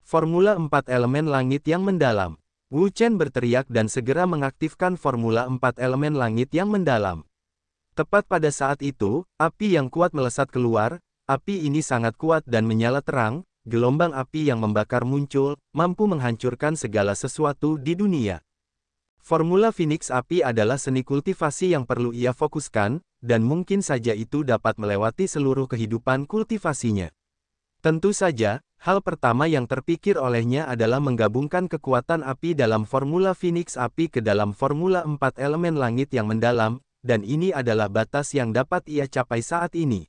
Formula 4 elemen langit yang mendalam. Wu Chen berteriak dan segera mengaktifkan Formula 4 elemen langit yang mendalam. Tepat pada saat itu, api yang kuat melesat keluar. Api ini sangat kuat dan menyala terang. Gelombang api yang membakar muncul, mampu menghancurkan segala sesuatu di dunia. Formula Phoenix Api adalah seni kultivasi yang perlu ia fokuskan, dan mungkin saja itu dapat melewati seluruh kehidupan kultivasinya. Tentu saja, hal pertama yang terpikir olehnya adalah menggabungkan kekuatan api dalam Formula Phoenix Api ke dalam Formula 4 elemen langit yang mendalam, dan ini adalah batas yang dapat ia capai saat ini.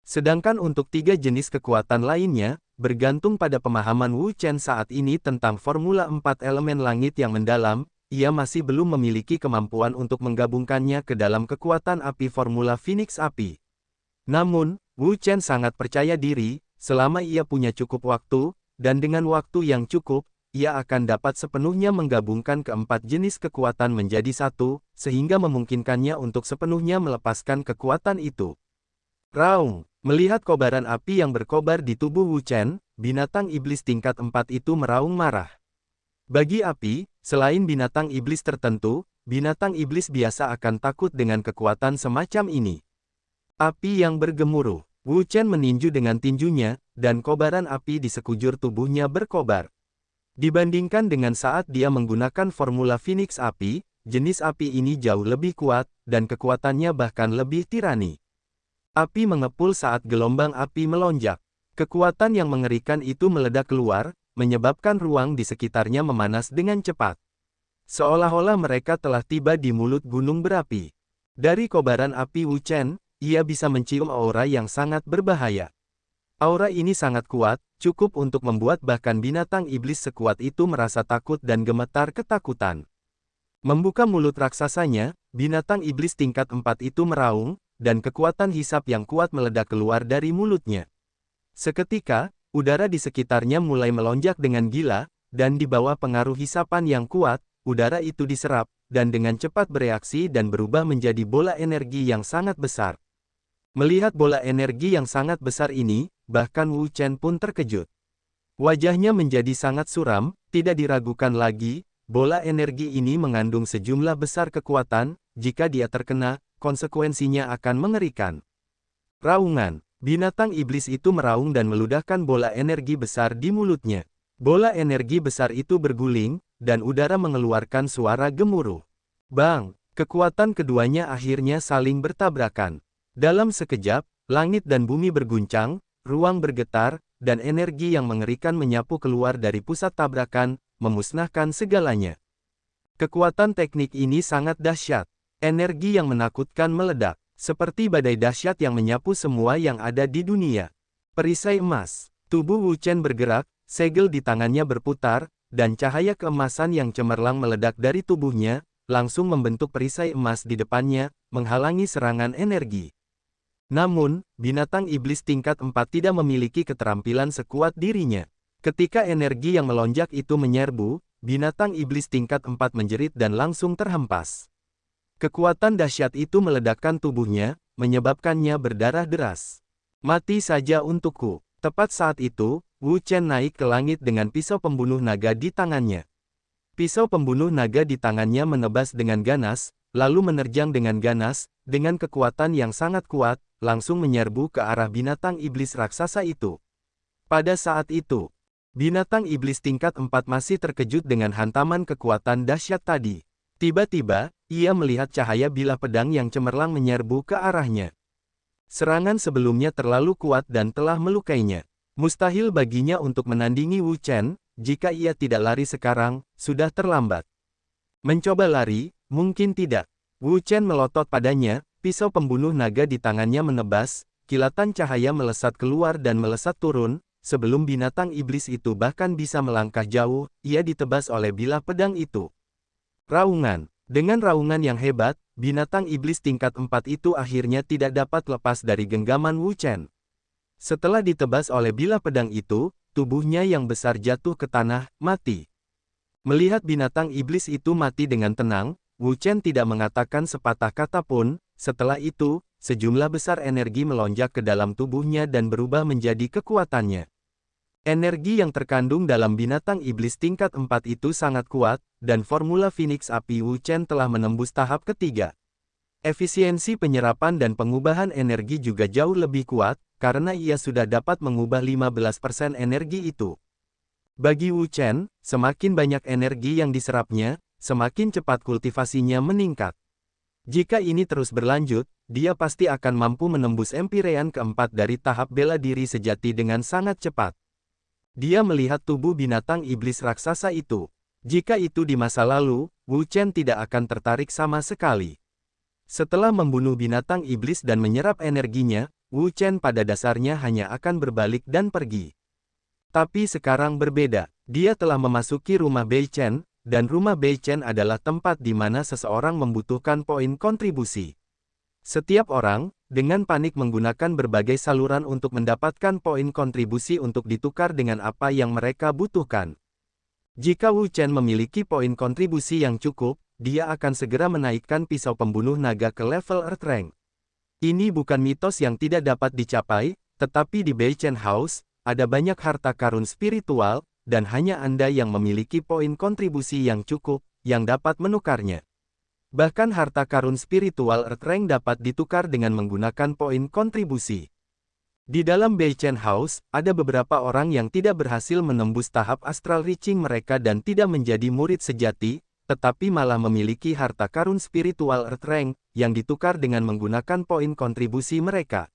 Sedangkan untuk 3 jenis kekuatan lainnya, bergantung pada pemahaman Wu Chen saat ini tentang Formula 4 elemen langit yang mendalam, ia masih belum memiliki kemampuan untuk menggabungkannya ke dalam kekuatan api Formula Phoenix Api. Namun, Wu Chen sangat percaya diri, selama ia punya cukup waktu, dan dengan waktu yang cukup, ia akan dapat sepenuhnya menggabungkan keempat jenis kekuatan menjadi satu, sehingga memungkinkannya untuk sepenuhnya melepaskan kekuatan itu. Raung, melihat kobaran api yang berkobar di tubuh Wu Chen, binatang iblis tingkat 4 itu meraung marah. Bagi api, selain binatang iblis tertentu, binatang iblis biasa akan takut dengan kekuatan semacam ini. Api yang bergemuruh. Wu Chen meninju dengan tinjunya, dan kobaran api di sekujur tubuhnya berkobar. Dibandingkan dengan saat dia menggunakan Formula Phoenix Api, jenis api ini jauh lebih kuat, dan kekuatannya bahkan lebih tirani. Api mengepul saat gelombang api melonjak. Kekuatan yang mengerikan itu meledak keluar, menyebabkan ruang di sekitarnya memanas dengan cepat. Seolah-olah mereka telah tiba di mulut gunung berapi. Dari kobaran api Wu Chen, ia bisa mencium aura yang sangat berbahaya. Aura ini sangat kuat, cukup untuk membuat bahkan binatang iblis sekuat itu merasa takut dan gemetar ketakutan. Membuka mulut raksasanya, binatang iblis tingkat 4 itu meraung, dan kekuatan hisap yang kuat meledak keluar dari mulutnya. Seketika, udara di sekitarnya mulai melonjak dengan gila, dan di bawah pengaruh hisapan yang kuat, udara itu diserap, dan dengan cepat bereaksi dan berubah menjadi bola energi yang sangat besar. Melihat bola energi yang sangat besar ini, bahkan Wu Chen pun terkejut. Wajahnya menjadi sangat suram, tidak diragukan lagi, bola energi ini mengandung sejumlah besar kekuatan, jika dia terkena, konsekuensinya akan mengerikan. Raungan. Binatang iblis itu meraung dan meludahkan bola energi besar di mulutnya. Bola energi besar itu berguling, dan udara mengeluarkan suara gemuruh. Bang! Kekuatan keduanya akhirnya saling bertabrakan. Dalam sekejap, langit dan bumi berguncang, ruang bergetar, dan energi yang mengerikan menyapu keluar dari pusat tabrakan, memusnahkan segalanya. Kekuatan teknik ini sangat dahsyat. Energi yang menakutkan meledak, seperti badai dahsyat yang menyapu semua yang ada di dunia. Perisai emas. Tubuh Wu Chen bergerak, segel di tangannya berputar, dan cahaya keemasan yang cemerlang meledak dari tubuhnya, langsung membentuk perisai emas di depannya, menghalangi serangan energi. Namun, binatang iblis tingkat 4 tidak memiliki keterampilan sekuat dirinya. Ketika energi yang melonjak itu menyerbu, binatang iblis tingkat 4 menjerit dan langsung terhempas. Kekuatan dahsyat itu meledakkan tubuhnya, menyebabkannya berdarah deras. Mati saja untukku. Tepat saat itu, Wu Chen naik ke langit dengan pisau pembunuh naga di tangannya. Pisau pembunuh naga di tangannya menebas dengan ganas, lalu menerjang dengan ganas, dengan kekuatan yang sangat kuat, langsung menyerbu ke arah binatang iblis raksasa itu. Pada saat itu, binatang iblis tingkat 4 masih terkejut dengan hantaman kekuatan dahsyat tadi. Tiba-tiba, ia melihat cahaya bilah pedang yang cemerlang menyerbu ke arahnya. Serangan sebelumnya terlalu kuat dan telah melukainya. Mustahil baginya untuk menandingi Wu Chen, jika ia tidak lari sekarang, sudah terlambat. Mencoba lari, mungkin tidak. Wu Chen melotot padanya, pisau pembunuh naga di tangannya menebas, kilatan cahaya melesat keluar dan melesat turun, sebelum binatang iblis itu bahkan bisa melangkah jauh, ia ditebas oleh bilah pedang itu. Raungan. Dengan raungan yang hebat, binatang iblis tingkat 4 itu akhirnya tidak dapat lepas dari genggaman Wu Chen. Setelah ditebas oleh bilah pedang itu, tubuhnya yang besar jatuh ke tanah, mati. Melihat binatang iblis itu mati dengan tenang, Wu Chen tidak mengatakan sepatah kata pun. Setelah itu, sejumlah besar energi melonjak ke dalam tubuhnya dan berubah menjadi kekuatannya. Energi yang terkandung dalam binatang iblis tingkat 4 itu sangat kuat, dan formula Phoenix Api Wu Chen telah menembus tahap ketiga. Efisiensi penyerapan dan pengubahan energi juga jauh lebih kuat, karena ia sudah dapat mengubah 15% energi itu. Bagi Wu Chen, semakin banyak energi yang diserapnya, semakin cepat kultivasinya meningkat. Jika ini terus berlanjut, dia pasti akan mampu menembus empirean keempat dari tahap bela diri sejati dengan sangat cepat. Dia melihat tubuh binatang iblis raksasa itu. Jika itu di masa lalu, Wu Chen tidak akan tertarik sama sekali. Setelah membunuh binatang iblis dan menyerap energinya, Wu Chen pada dasarnya hanya akan berbalik dan pergi. Tapi sekarang berbeda. Dia telah memasuki rumah Bei Chen, dan rumah Bei Chen adalah tempat di mana seseorang membutuhkan poin kontribusi. Setiap orang, dengan panik menggunakan berbagai saluran untuk mendapatkan poin kontribusi untuk ditukar dengan apa yang mereka butuhkan. Jika Wu Chen memiliki poin kontribusi yang cukup, dia akan segera menaikkan pisau pembunuh naga ke level Earth Rank. Ini bukan mitos yang tidak dapat dicapai, tetapi di Bei Chen House, ada banyak harta karun spiritual, dan hanya Anda yang memiliki poin kontribusi yang cukup, yang dapat menukarnya. Bahkan harta karun spiritual Earth Rank dapat ditukar dengan menggunakan poin kontribusi. Di dalam Bei Chen House, ada beberapa orang yang tidak berhasil menembus tahap astral reaching mereka dan tidak menjadi murid sejati, tetapi malah memiliki harta karun spiritual Earth Rank, yang ditukar dengan menggunakan poin kontribusi mereka.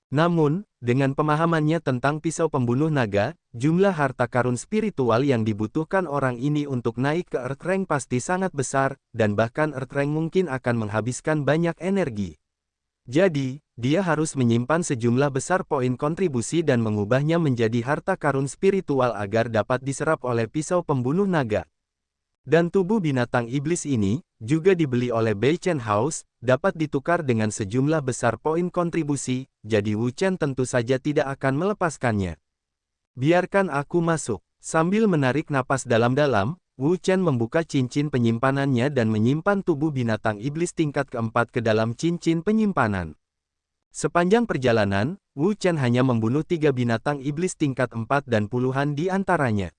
Namun, dengan pemahamannya tentang pisau pembunuh naga, jumlah harta karun spiritual yang dibutuhkan orang ini untuk naik ke Earth Rank pasti sangat besar, dan bahkan Earth Rank mungkin akan menghabiskan banyak energi. Jadi, dia harus menyimpan sejumlah besar poin kontribusi dan mengubahnya menjadi harta karun spiritual agar dapat diserap oleh pisau pembunuh naga. Dan tubuh binatang iblis ini, juga dibeli oleh Bei Chen House, dapat ditukar dengan sejumlah besar poin kontribusi, jadi Wu Chen tentu saja tidak akan melepaskannya. Biarkan aku masuk. Sambil menarik napas dalam-dalam, Wu Chen membuka cincin penyimpanannya dan menyimpan tubuh binatang iblis tingkat keempat ke dalam cincin penyimpanan. Sepanjang perjalanan, Wu Chen hanya membunuh 3 binatang iblis tingkat 4 dan puluhan di antaranya.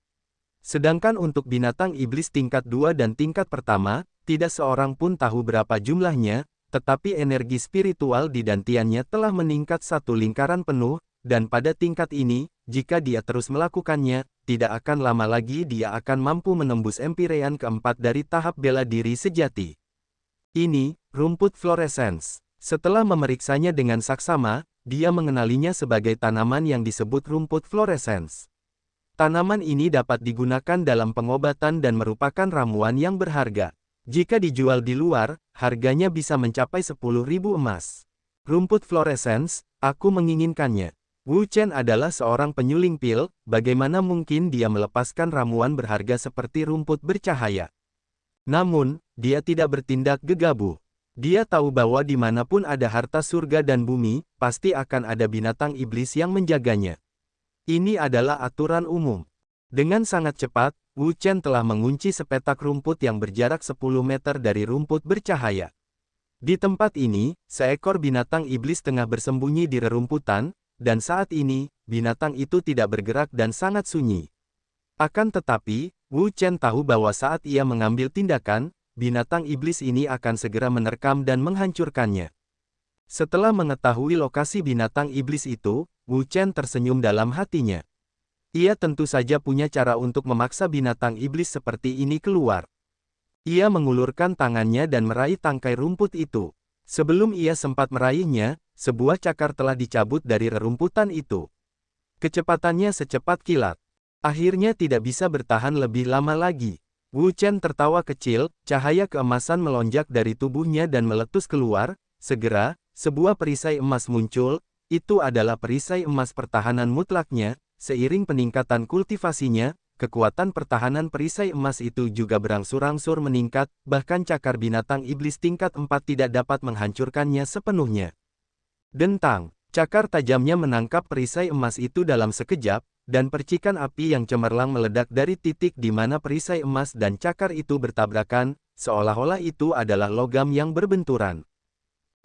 Sedangkan untuk binatang iblis tingkat 2 dan tingkat pertama, tidak seorang pun tahu berapa jumlahnya, tetapi energi spiritual di dantiannya telah meningkat satu lingkaran penuh, dan pada tingkat ini, jika dia terus melakukannya, tidak akan lama lagi dia akan mampu menembus empirean keempat dari tahap bela diri sejati. Ini, rumput fluorescens. Setelah memeriksanya dengan saksama, dia mengenalinya sebagai tanaman yang disebut rumput fluorescens. Tanaman ini dapat digunakan dalam pengobatan dan merupakan ramuan yang berharga. Jika dijual di luar, harganya bisa mencapai 10.000 emas. Rumput fluorescens, aku menginginkannya. Wu Chen adalah seorang penyuling pil, bagaimana mungkin dia melepaskan ramuan berharga seperti rumput bercahaya? Namun, dia tidak bertindak gegabah. Dia tahu bahwa dimanapun ada harta surga dan bumi, pasti akan ada binatang iblis yang menjaganya. Ini adalah aturan umum. Dengan sangat cepat, Wu Chen telah mengunci sepetak rumput yang berjarak 10 meter dari rumput bercahaya. Di tempat ini, seekor binatang iblis tengah bersembunyi di rerumputan, dan saat ini, binatang itu tidak bergerak dan sangat sunyi. Akan tetapi, Wu Chen tahu bahwa saat ia mengambil tindakan, binatang iblis ini akan segera menerkam dan menghancurkannya. Setelah mengetahui lokasi binatang iblis itu, Wu Chen tersenyum dalam hatinya. Ia tentu saja punya cara untuk memaksa binatang iblis seperti ini keluar. Ia mengulurkan tangannya dan meraih tangkai rumput itu. Sebelum ia sempat meraihnya, sebuah cakar telah dicabut dari rerumputan itu. Kecepatannya secepat kilat. Akhirnya tidak bisa bertahan lebih lama lagi. Wu Chen tertawa kecil, cahaya keemasan melonjak dari tubuhnya dan meletus keluar. Segera, sebuah perisai emas muncul. Itu adalah perisai emas pertahanan mutlaknya. Seiring peningkatan kultivasinya, kekuatan pertahanan perisai emas itu juga berangsur-angsur meningkat, bahkan cakar binatang iblis tingkat 4 tidak dapat menghancurkannya sepenuhnya. Dentang, cakar tajamnya menangkap perisai emas itu dalam sekejap, dan percikan api yang cemerlang meledak dari titik di mana perisai emas dan cakar itu bertabrakan, seolah-olah itu adalah logam yang berbenturan.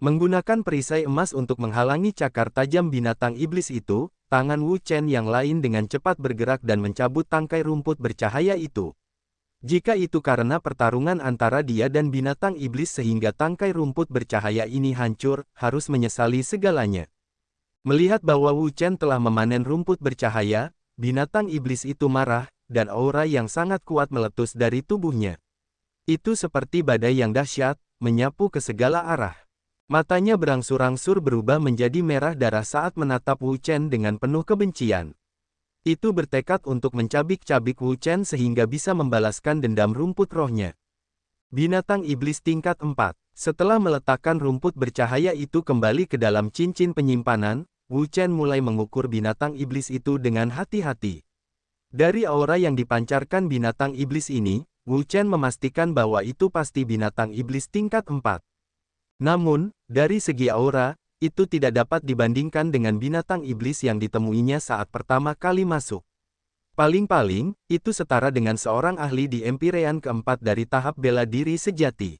Menggunakan perisai emas untuk menghalangi cakar tajam binatang iblis itu, tangan Wu Chen yang lain dengan cepat bergerak dan mencabut tangkai rumput bercahaya itu. Jika itu karena pertarungan antara dia dan binatang iblis sehingga tangkai rumput bercahaya ini hancur, harus menyesali segalanya. Melihat bahwa Wu Chen telah memanen rumput bercahaya, binatang iblis itu marah, dan aura yang sangat kuat meletus dari tubuhnya. Itu seperti badai yang dahsyat, menyapu ke segala arah. Matanya berangsur-angsur berubah menjadi merah darah saat menatap Wu Chen dengan penuh kebencian. Itu bertekad untuk mencabik-cabik Wu Chen sehingga bisa membalaskan dendam rumput rohnya. Binatang iblis tingkat 4. Setelah meletakkan rumput bercahaya itu kembali ke dalam cincin penyimpanan, Wu Chen mulai mengukur binatang iblis itu dengan hati-hati. Dari aura yang dipancarkan binatang iblis ini, Wu Chen memastikan bahwa itu pasti binatang iblis tingkat 4. Namun, dari segi aura, itu tidak dapat dibandingkan dengan binatang iblis yang ditemuinya saat pertama kali masuk. Paling-paling, itu setara dengan seorang ahli di Empyrean keempat dari tahap bela diri sejati.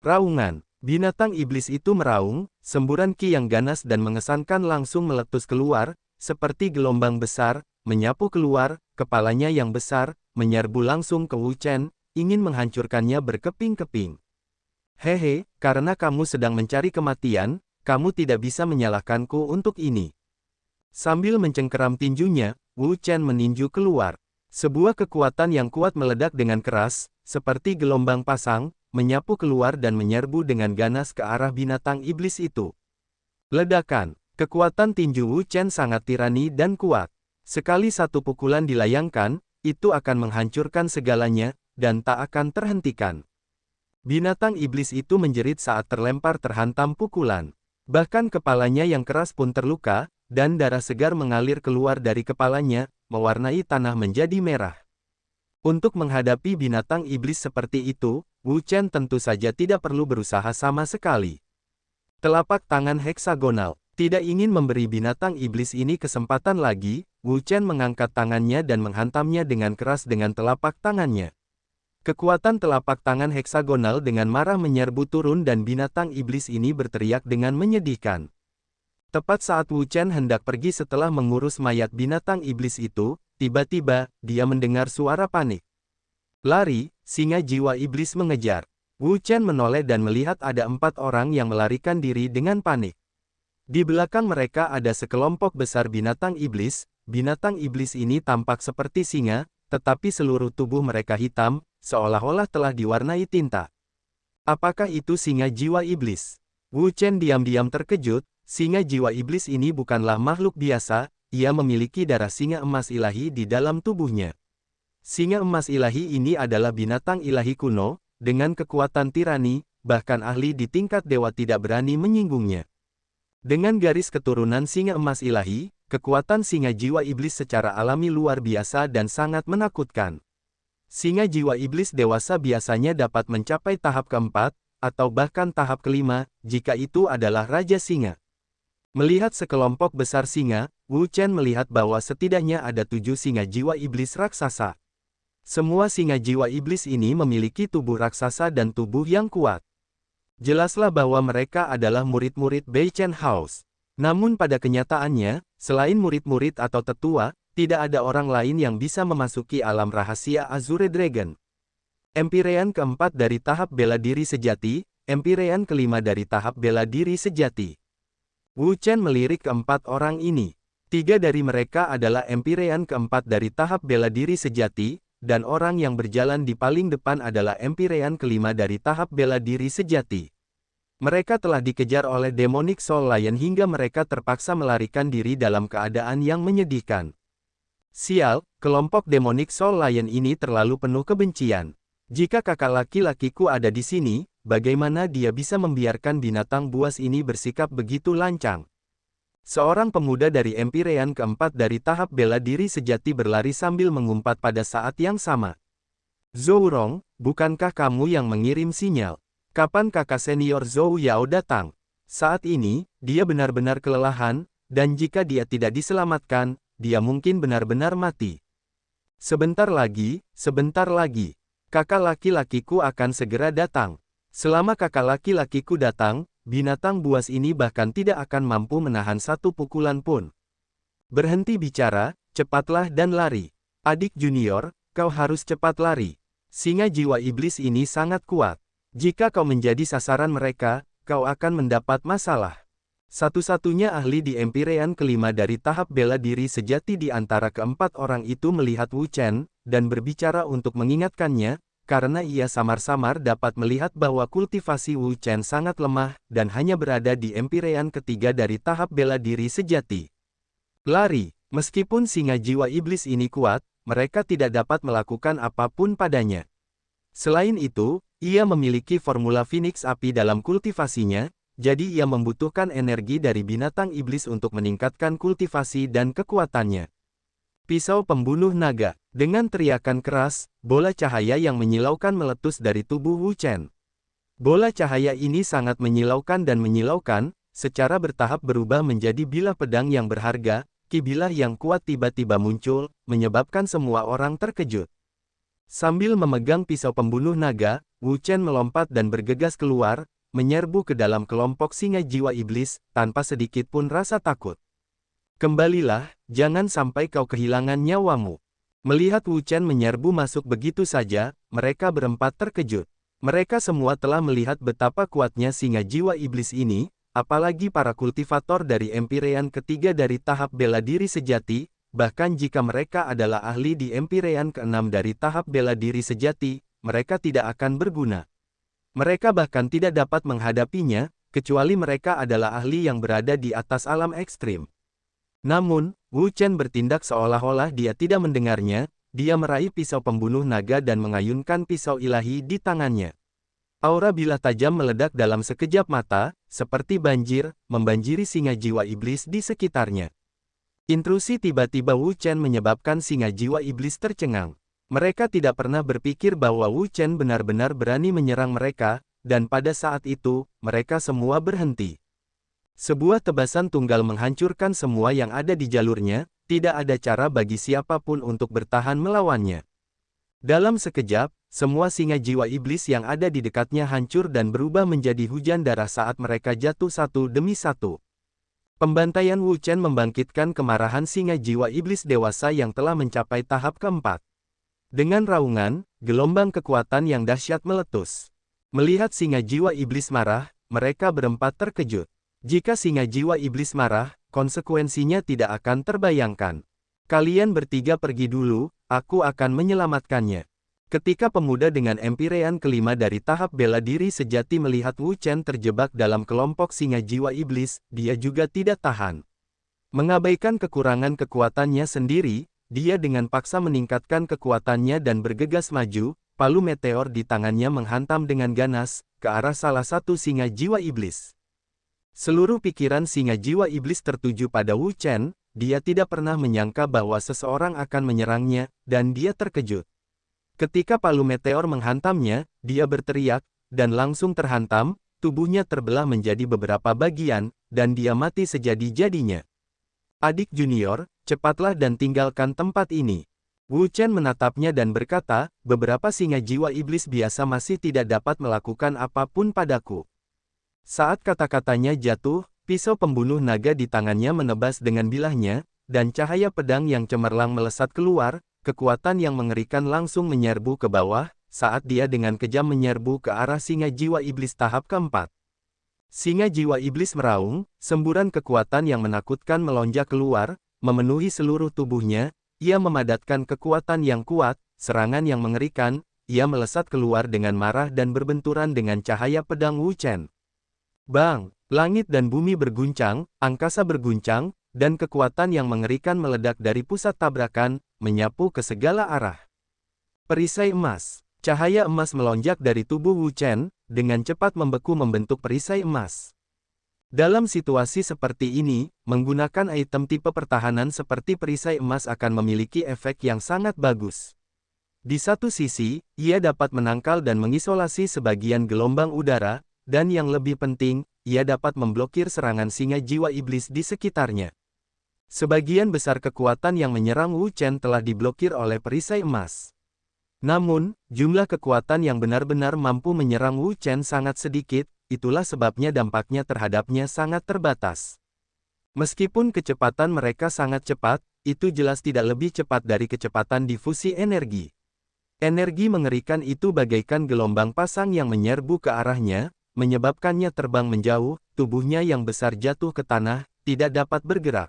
Raungan. Binatang iblis itu meraung, semburan ki yang ganas dan mengesankan langsung meletus keluar, seperti gelombang besar, menyapu keluar, kepalanya yang besar, menyerbu langsung ke Wu Chen, ingin menghancurkannya berkeping-keping. Hehe, karena kamu sedang mencari kematian, kamu tidak bisa menyalahkanku untuk ini. Sambil mencengkeram tinjunya, Wu Chen meninju keluar. Sebuah kekuatan yang kuat meledak dengan keras, seperti gelombang pasang, menyapu keluar dan menyerbu dengan ganas ke arah binatang iblis itu. Ledakan. Kekuatan tinju Wu Chen sangat tirani dan kuat. Sekali satu pukulan dilayangkan, itu akan menghancurkan segalanya, dan tak akan terhentikan. Binatang iblis itu menjerit saat terlempar terhantam pukulan. Bahkan kepalanya yang keras pun terluka, dan darah segar mengalir keluar dari kepalanya, mewarnai tanah menjadi merah. Untuk menghadapi binatang iblis seperti itu, Wu Chen tentu saja tidak perlu berusaha sama sekali. Telapak tangan heksagonal. Tidak ingin memberi binatang iblis ini kesempatan lagi, Wu Chen mengangkat tangannya dan menghantamnya dengan keras dengan telapak tangannya. Kekuatan telapak tangan heksagonal dengan marah menyerbu turun dan binatang iblis ini berteriak dengan menyedihkan. Tepat saat Wu Chen hendak pergi setelah mengurus mayat binatang iblis itu, tiba-tiba, dia mendengar suara panik. Lari, singa jiwa iblis mengejar. Wu Chen menoleh dan melihat ada 4 orang yang melarikan diri dengan panik. Di belakang mereka ada sekelompok besar binatang iblis ini tampak seperti singa, tetapi seluruh tubuh mereka hitam, seolah-olah telah diwarnai tinta. Apakah itu singa jiwa iblis? Wu Chen diam-diam terkejut, singa jiwa iblis ini bukanlah makhluk biasa, ia memiliki darah singa emas ilahi di dalam tubuhnya. Singa emas ilahi ini adalah binatang ilahi kuno, dengan kekuatan tirani, bahkan ahli di tingkat dewa tidak berani menyinggungnya. Dengan garis keturunan singa emas ilahi, kekuatan singa jiwa iblis secara alami luar biasa dan sangat menakutkan. Singa jiwa iblis dewasa biasanya dapat mencapai tahap keempat, atau bahkan tahap kelima, jika itu adalah Raja Singa. Melihat sekelompok besar singa, Wu Chen melihat bahwa setidaknya ada 7 singa jiwa iblis raksasa. Semua singa jiwa iblis ini memiliki tubuh raksasa dan tubuh yang kuat. Jelaslah bahwa mereka adalah murid-murid Bei Chen House. Namun pada kenyataannya, selain murid-murid atau tetua, tidak ada orang lain yang bisa memasuki alam rahasia Azure Dragon. Empyrean keempat dari tahap bela diri sejati, Empyrean kelima dari tahap bela diri sejati. Wu Chen melirik keempat orang ini. 3 dari mereka adalah Empyrean keempat dari tahap bela diri sejati, dan orang yang berjalan di paling depan adalah Empyrean kelima dari tahap bela diri sejati. Mereka telah dikejar oleh Demonic Soul Lion hingga mereka terpaksa melarikan diri dalam keadaan yang menyedihkan. Sial, kelompok Demonic Soul Lion ini terlalu penuh kebencian. Jika kakak laki-lakiku ada di sini, bagaimana dia bisa membiarkan binatang buas ini bersikap begitu lancang? Seorang pemuda dari Empyrean keempat dari tahap bela diri sejati berlari sambil mengumpat pada saat yang sama. Zhou Rong, bukankah kamu yang mengirim sinyal? Kapan kakak senior Zhou Yao datang? Saat ini, dia benar-benar kelelahan, dan jika dia tidak diselamatkan, dia mungkin benar-benar mati. Sebentar lagi, kakak laki-lakiku akan segera datang. Selama kakak laki-lakiku datang, binatang buas ini bahkan tidak akan mampu menahan satu pukulan pun. Berhenti bicara, cepatlah dan lari. Adik junior, kau harus cepat lari. Singa jiwa iblis ini sangat kuat. Jika kau menjadi sasaran mereka, kau akan mendapat masalah. Satu-satunya ahli di Empyrean kelima dari tahap bela diri sejati di antara keempat orang itu melihat Wu Chen, dan berbicara untuk mengingatkannya, karena ia samar-samar dapat melihat bahwa kultivasi Wu Chen sangat lemah, dan hanya berada di Empyrean ketiga dari tahap bela diri sejati. Lari, meskipun singa jiwa iblis ini kuat, mereka tidak dapat melakukan apapun padanya. Selain itu, ia memiliki formula Phoenix api dalam kultivasinya, jadi ia membutuhkan energi dari binatang iblis untuk meningkatkan kultivasi dan kekuatannya. Pisau pembunuh naga. Dengan teriakan keras, bola cahaya yang menyilaukan meletus dari tubuh Wu Chen. Bola cahaya ini sangat menyilaukan dan menyilaukan, secara bertahap berubah menjadi bilah pedang yang berharga. Kibilah yang kuat tiba-tiba muncul, menyebabkan semua orang terkejut. Sambil memegang pisau pembunuh naga, Wu Chen melompat dan bergegas keluar, menyerbu ke dalam kelompok singa jiwa iblis, tanpa sedikit pun rasa takut. Kembalilah, jangan sampai kau kehilangan nyawamu. Melihat Wu Chen menyerbu masuk begitu saja, mereka berempat terkejut. Mereka semua telah melihat betapa kuatnya singa jiwa iblis ini, apalagi para kultivator dari Empyrean ketiga dari tahap bela diri sejati, bahkan jika mereka adalah ahli di Empyrean keenam dari tahap bela diri sejati, mereka tidak akan berguna. Mereka bahkan tidak dapat menghadapinya, kecuali mereka adalah ahli yang berada di atas alam ekstrim. Namun, Wu Chen bertindak seolah-olah dia tidak mendengarnya, dia meraih pisau pembunuh naga dan mengayunkan pisau ilahi di tangannya. Aura bilah tajam meledak dalam sekejap mata, seperti banjir, membanjiri singa jiwa iblis di sekitarnya. Intrusi tiba-tiba Wu Chen menyebabkan singa jiwa iblis tercengang. Mereka tidak pernah berpikir bahwa Wu Chen benar-benar berani menyerang mereka, dan pada saat itu, mereka semua berhenti. Sebuah tebasan tunggal menghancurkan semua yang ada di jalurnya, tidak ada cara bagi siapapun untuk bertahan melawannya. Dalam sekejap, semua singa jiwa iblis yang ada di dekatnya hancur dan berubah menjadi hujan darah saat mereka jatuh satu demi satu. Pembantaian Wu Chen membangkitkan kemarahan singa jiwa iblis dewasa yang telah mencapai tahap keempat. Dengan raungan, gelombang kekuatan yang dahsyat meletus. Melihat singa jiwa iblis marah, mereka berempat terkejut. Jika singa jiwa iblis marah, konsekuensinya tidak akan terbayangkan. Kalian bertiga pergi dulu, aku akan menyelamatkannya. Ketika pemuda dengan Empyrean kelima dari tahap bela diri sejati melihat Wu Chen terjebak dalam kelompok singa jiwa iblis, dia juga tidak tahan. Mengabaikan kekurangan kekuatannya sendiri, dia dengan paksa meningkatkan kekuatannya dan bergegas maju, palu meteor di tangannya menghantam dengan ganas, ke arah salah satu singa jiwa iblis. Seluruh pikiran singa jiwa iblis tertuju pada Wu Chen, dia tidak pernah menyangka bahwa seseorang akan menyerangnya, dan dia terkejut. Ketika palu meteor menghantamnya, dia berteriak, dan langsung terhantam, tubuhnya terbelah menjadi beberapa bagian, dan dia mati sejadi-jadinya. Adik junior, cepatlah dan tinggalkan tempat ini. Wu Chen menatapnya dan berkata, beberapa singa jiwa iblis biasa masih tidak dapat melakukan apapun padaku. Saat kata-katanya jatuh, pisau pembunuh naga di tangannya menebas dengan bilahnya, dan cahaya pedang yang cemerlang melesat keluar, kekuatan yang mengerikan langsung menyerbu ke bawah, saat dia dengan kejam menyerbu ke arah singa jiwa iblis tahap keempat. Singa jiwa iblis meraung, semburan kekuatan yang menakutkan melonjak keluar, memenuhi seluruh tubuhnya, ia memadatkan kekuatan yang kuat, serangan yang mengerikan, ia melesat keluar dengan marah dan berbenturan dengan cahaya pedang Wu Chen. Bang! Langit dan bumi berguncang, angkasa berguncang, dan kekuatan yang mengerikan meledak dari pusat tabrakan, menyapu ke segala arah. Perisai emas. Cahaya emas melonjak dari tubuh Wu Chen, dengan cepat membeku membentuk perisai emas. Dalam situasi seperti ini, menggunakan item tipe pertahanan seperti perisai emas akan memiliki efek yang sangat bagus. Di satu sisi, ia dapat menangkal dan mengisolasi sebagian gelombang udara, dan yang lebih penting, ia dapat memblokir serangan singa jiwa iblis di sekitarnya. Sebagian besar kekuatan yang menyerang Wu Chen telah diblokir oleh perisai emas. Namun, jumlah kekuatan yang benar-benar mampu menyerang Wu Chen sangat sedikit, itulah sebabnya dampaknya terhadapnya sangat terbatas. Meskipun kecepatan mereka sangat cepat, itu jelas tidak lebih cepat dari kecepatan difusi energi. Energi mengerikan itu bagaikan gelombang pasang yang menyerbu ke arahnya, menyebabkannya terbang menjauh, tubuhnya yang besar jatuh ke tanah, tidak dapat bergerak.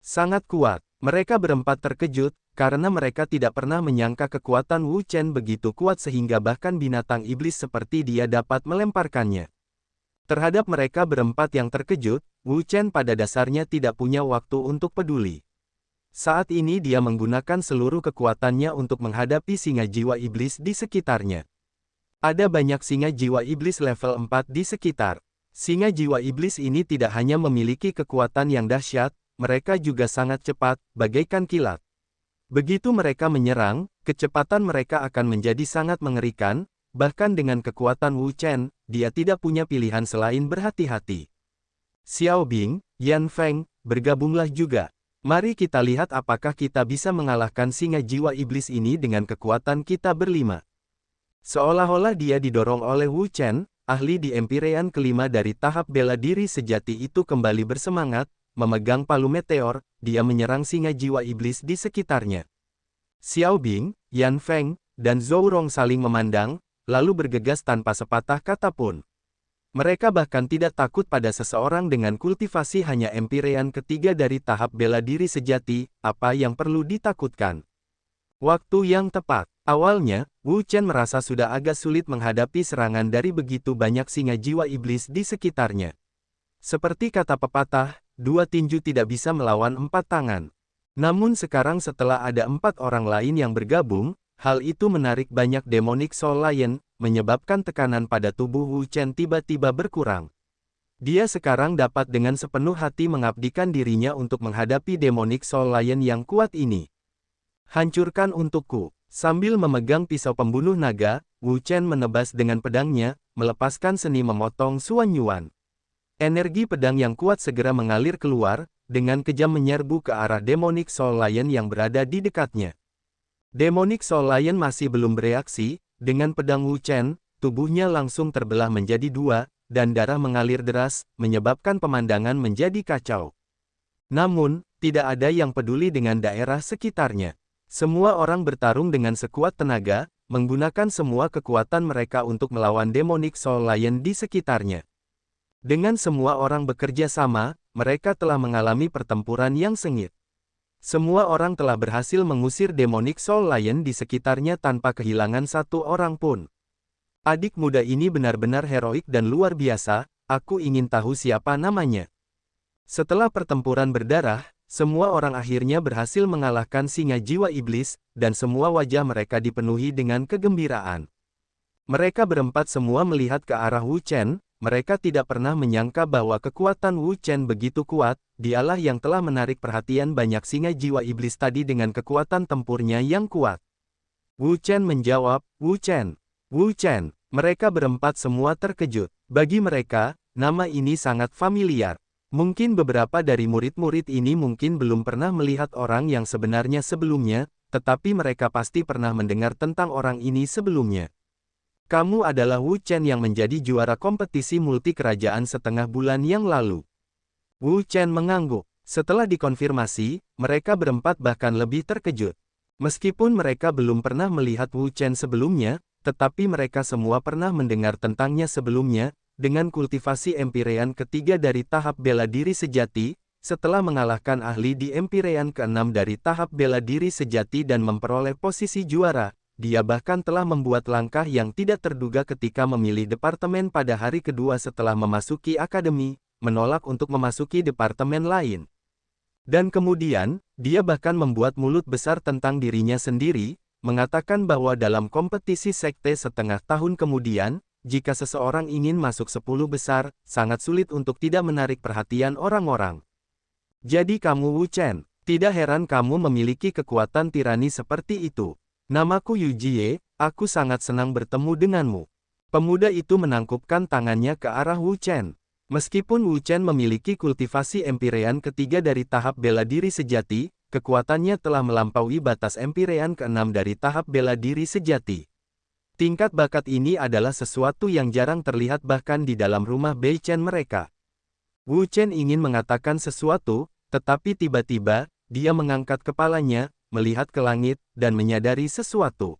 Sangat kuat. Mereka berempat terkejut, karena mereka tidak pernah menyangka kekuatan Wu Chen begitu kuat sehingga bahkan binatang iblis seperti dia dapat melemparkannya. Terhadap mereka berempat yang terkejut, Wu Chen pada dasarnya tidak punya waktu untuk peduli. Saat ini dia menggunakan seluruh kekuatannya untuk menghadapi singa jiwa iblis di sekitarnya. Ada banyak singa jiwa iblis level 4 di sekitar. Singa jiwa iblis ini tidak hanya memiliki kekuatan yang dahsyat, mereka juga sangat cepat, bagaikan kilat. Begitu mereka menyerang, kecepatan mereka akan menjadi sangat mengerikan, bahkan dengan kekuatan Wu Chen, dia tidak punya pilihan selain berhati-hati. Xiao Bing, Yan Feng, bergabunglah juga. Mari kita lihat apakah kita bisa mengalahkan singa jiwa iblis ini dengan kekuatan kita berlima. Seolah-olah dia didorong oleh Wu Chen, ahli di Empyrean kelima dari tahap bela diri sejati itu kembali bersemangat, memegang palu meteor, dia menyerang singa jiwa iblis di sekitarnya. Xiao Bing, Yan Feng, dan Zhou Rong saling memandang, lalu bergegas tanpa sepatah kata pun. Mereka bahkan tidak takut pada seseorang dengan kultivasi hanya Empyrean ketiga dari tahap bela diri sejati, apa yang perlu ditakutkan. Waktu yang tepat. Awalnya, Wu Chen merasa sudah agak sulit menghadapi serangan dari begitu banyak singa jiwa iblis di sekitarnya. Seperti kata pepatah, dua tinju tidak bisa melawan empat tangan. Namun sekarang setelah ada 4 orang lain yang bergabung, hal itu menarik banyak Demonic Soul Lion, menyebabkan tekanan pada tubuh Wu Chen tiba-tiba berkurang. Dia sekarang dapat dengan sepenuh hati mengabdikan dirinya untuk menghadapi Demonic Soul Lion yang kuat ini. Hancurkan untukku. Sambil memegang pisau pembunuh naga, Wu Chen menebas dengan pedangnya, melepaskan seni memotong Suan Yuan. Energi pedang yang kuat segera mengalir keluar, dengan kejam menyerbu ke arah Demonic Soul Lion yang berada di dekatnya. Demonic Soul Lion masih belum bereaksi, dengan pedang Wu Chen, tubuhnya langsung terbelah menjadi dua, dan darah mengalir deras, menyebabkan pemandangan menjadi kacau. Namun, tidak ada yang peduli dengan daerah sekitarnya. Semua orang bertarung dengan sekuat tenaga, menggunakan semua kekuatan mereka untuk melawan Demonic Soul Lion di sekitarnya. Dengan semua orang bekerja sama, mereka telah mengalami pertempuran yang sengit. Semua orang telah berhasil mengusir Demonic Soul Lion di sekitarnya tanpa kehilangan satu orang pun. Adik muda ini benar-benar heroik dan luar biasa, aku ingin tahu siapa namanya. Setelah pertempuran berdarah, semua orang akhirnya berhasil mengalahkan singa jiwa iblis, dan semua wajah mereka dipenuhi dengan kegembiraan. Mereka berempat semua melihat ke arah Wu Chen. Mereka tidak pernah menyangka bahwa kekuatan Wu Chen begitu kuat, dialah yang telah menarik perhatian banyak singa jiwa iblis tadi dengan kekuatan tempurnya yang kuat. Wu Chen menjawab, Wu Chen. Wu Chen. Mereka berempat semua terkejut. Bagi mereka, nama ini sangat familiar. Mungkin beberapa dari murid-murid ini mungkin belum pernah melihat orang yang sebenarnya sebelumnya, tetapi mereka pasti pernah mendengar tentang orang ini sebelumnya. Kamu adalah Wu Chen yang menjadi juara kompetisi multi kerajaan setengah bulan yang lalu. Wu Chen mengangguk. Setelah dikonfirmasi, mereka berempat bahkan lebih terkejut. Meskipun mereka belum pernah melihat Wu Chen sebelumnya, tetapi mereka semua pernah mendengar tentangnya sebelumnya, dengan kultivasi Empyrean ketiga dari tahap bela diri sejati, setelah mengalahkan ahli di Empyrean ke-6 dari tahap bela diri sejati dan memperoleh posisi juara. Dia bahkan telah membuat langkah yang tidak terduga ketika memilih departemen pada hari kedua setelah memasuki akademi, menolak untuk memasuki departemen lain. Dan kemudian, dia bahkan membuat mulut besar tentang dirinya sendiri, mengatakan bahwa dalam kompetisi sekte setengah tahun kemudian, jika seseorang ingin masuk 10 besar, sangat sulit untuk tidak menarik perhatian orang-orang. Jadi kamu Wu Chen, tidak heran kamu memiliki kekuatan tirani seperti itu. Namaku Yu Jie, aku sangat senang bertemu denganmu. Pemuda itu menangkupkan tangannya ke arah Wu Chen. Meskipun Wu Chen memiliki kultivasi Empyrean ketiga dari tahap bela diri sejati, kekuatannya telah melampaui batas Empyrean ke-6 dari tahap bela diri sejati. Tingkat bakat ini adalah sesuatu yang jarang terlihat bahkan di dalam rumah Bei Chen mereka. Wu Chen ingin mengatakan sesuatu, tetapi tiba-tiba, dia mengangkat kepalanya, melihat ke langit, dan menyadari sesuatu.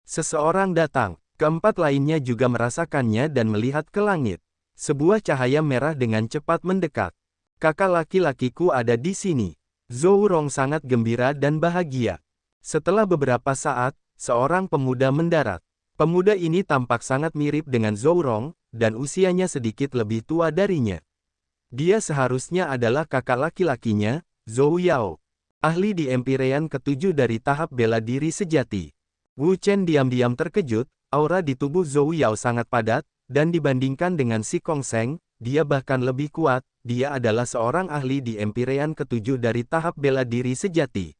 Seseorang datang. Keempat lainnya juga merasakannya dan melihat ke langit. Sebuah cahaya merah dengan cepat mendekat. Kakak laki-lakiku ada di sini. Zhou Rong sangat gembira dan bahagia. Setelah beberapa saat, seorang pemuda mendarat. Pemuda ini tampak sangat mirip dengan Zhou Rong, dan usianya sedikit lebih tua darinya. Dia seharusnya adalah kakak laki-lakinya, Zhou Yao. Ahli di Empyrean ke-7 dari tahap bela diri sejati. Wu Chen diam-diam terkejut, aura di tubuh Zhou Yao sangat padat, dan dibandingkan dengan si Kong Seng, dia bahkan lebih kuat. Dia adalah seorang ahli di Empyrean ke-7 dari tahap bela diri sejati.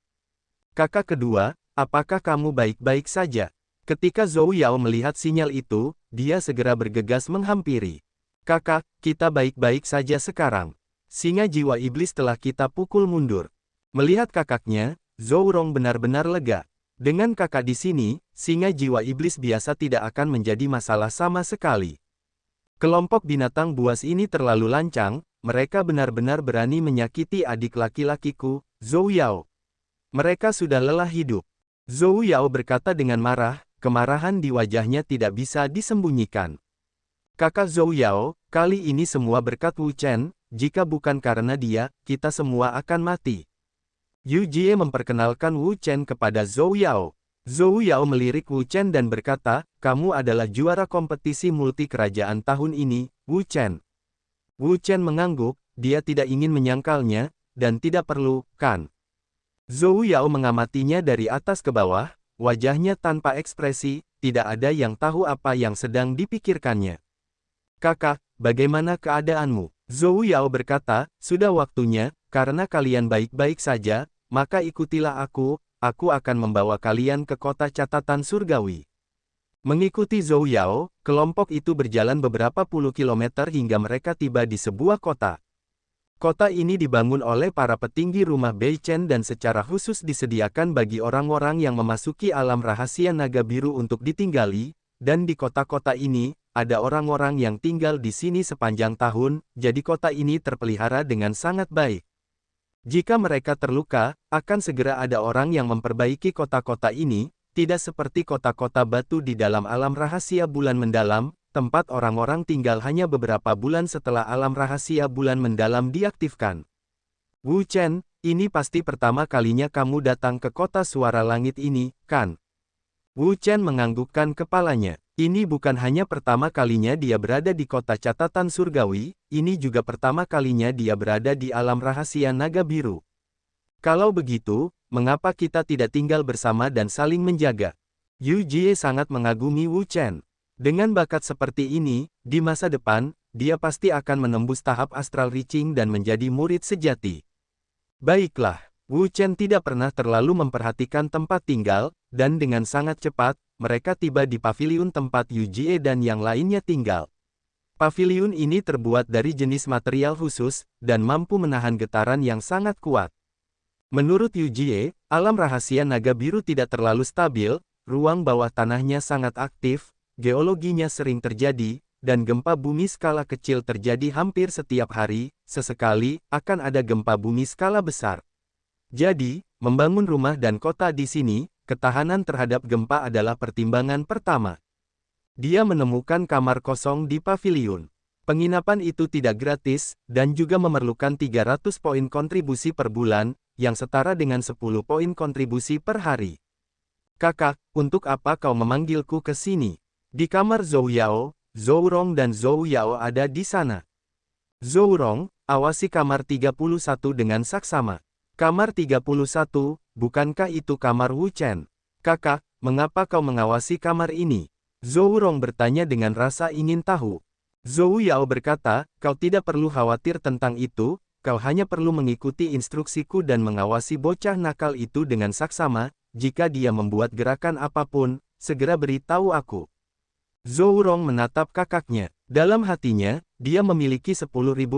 Kakak kedua, apakah kamu baik-baik saja? Ketika Zhou Yao melihat sinyal itu, dia segera bergegas menghampiri. Kakak, kita baik-baik saja sekarang. Singa jiwa iblis telah kita pukul mundur. Melihat kakaknya, Zhou Rong benar-benar lega. Dengan kakak di sini, singa jiwa iblis biasa tidak akan menjadi masalah sama sekali. Kelompok binatang buas ini terlalu lancang, mereka benar-benar berani menyakiti adik laki-lakiku, Zhou Yao. Mereka sudah lelah hidup. Zhou Yao berkata dengan marah, kemarahan di wajahnya tidak bisa disembunyikan. Kakak Zhou Yao, kali ini semua berkat Wu Chen, jika bukan karena dia, kita semua akan mati. Yu Jie memperkenalkan Wu Chen kepada Zhou Yao. Zhou Yao melirik Wu Chen dan berkata, kamu adalah juara kompetisi multi kerajaan tahun ini, Wu Chen. Wu Chen mengangguk, dia tidak ingin menyangkalnya, dan tidak perlu, kan? Zhou Yao mengamatinya dari atas ke bawah, wajahnya tanpa ekspresi, tidak ada yang tahu apa yang sedang dipikirkannya. Kakak, bagaimana keadaanmu? Zhou Yao berkata, sudah waktunya, karena kalian baik-baik saja, maka ikutilah aku akan membawa kalian ke kota catatan surgawi. Mengikuti Zhou Yao, kelompok itu berjalan beberapa puluh kilometer hingga mereka tiba di sebuah kota. Kota ini dibangun oleh para petinggi rumah Beichen dan secara khusus disediakan bagi orang-orang yang memasuki alam rahasia naga biru untuk ditinggali, dan di kota-kota ini, ada orang-orang yang tinggal di sini sepanjang tahun, jadi kota ini terpelihara dengan sangat baik. Jika mereka terluka, akan segera ada orang yang memperbaiki kota-kota ini, tidak seperti kota-kota batu di dalam alam rahasia bulan mendalam, tempat orang-orang tinggal hanya beberapa bulan setelah alam rahasia bulan mendalam diaktifkan. Wu Chen, ini pasti pertama kalinya kamu datang ke kota suara langit ini, kan? Wu Chen menganggukkan kepalanya. Ini bukan hanya pertama kalinya dia berada di kota catatan surgawi, ini juga pertama kalinya dia berada di alam rahasia naga biru. Kalau begitu, mengapa kita tidak tinggal bersama dan saling menjaga? Yu Jie sangat mengagumi Wu Chen. Dengan bakat seperti ini, di masa depan, dia pasti akan menembus tahap astral reaching dan menjadi murid sejati. Baiklah, Wu Chen tidak pernah terlalu memperhatikan tempat tinggal, dan dengan sangat cepat, mereka tiba di paviliun tempat Yu Jie dan yang lainnya tinggal. Paviliun ini terbuat dari jenis material khusus, dan mampu menahan getaran yang sangat kuat. Menurut Yu Jie, alam rahasia naga biru tidak terlalu stabil, ruang bawah tanahnya sangat aktif, geologinya sering terjadi, dan gempa bumi skala kecil terjadi hampir setiap hari, sesekali, akan ada gempa bumi skala besar. Jadi, membangun rumah dan kota di sini, ketahanan terhadap gempa adalah pertimbangan pertama. Dia menemukan kamar kosong di paviliun. Penginapan itu tidak gratis, dan juga memerlukan 300 poin kontribusi per bulan, yang setara dengan 10 poin kontribusi per hari. Kakak, untuk apa kau memanggilku ke sini? Di kamar Zhou Yao, Zhou Rong dan Zhou Yao ada di sana. Zhou Rong, awasi kamar 31 dengan saksama. Kamar 31, bukankah itu kamar Wu Chen? Kakak, mengapa kau mengawasi kamar ini? Zhou Rong bertanya dengan rasa ingin tahu. Zhou Yao berkata, kau tidak perlu khawatir tentang itu, kau hanya perlu mengikuti instruksiku dan mengawasi bocah nakal itu dengan saksama, jika dia membuat gerakan apapun, segera beritahu aku. Zhou Rong menatap kakaknya. Dalam hatinya, dia memiliki 10.000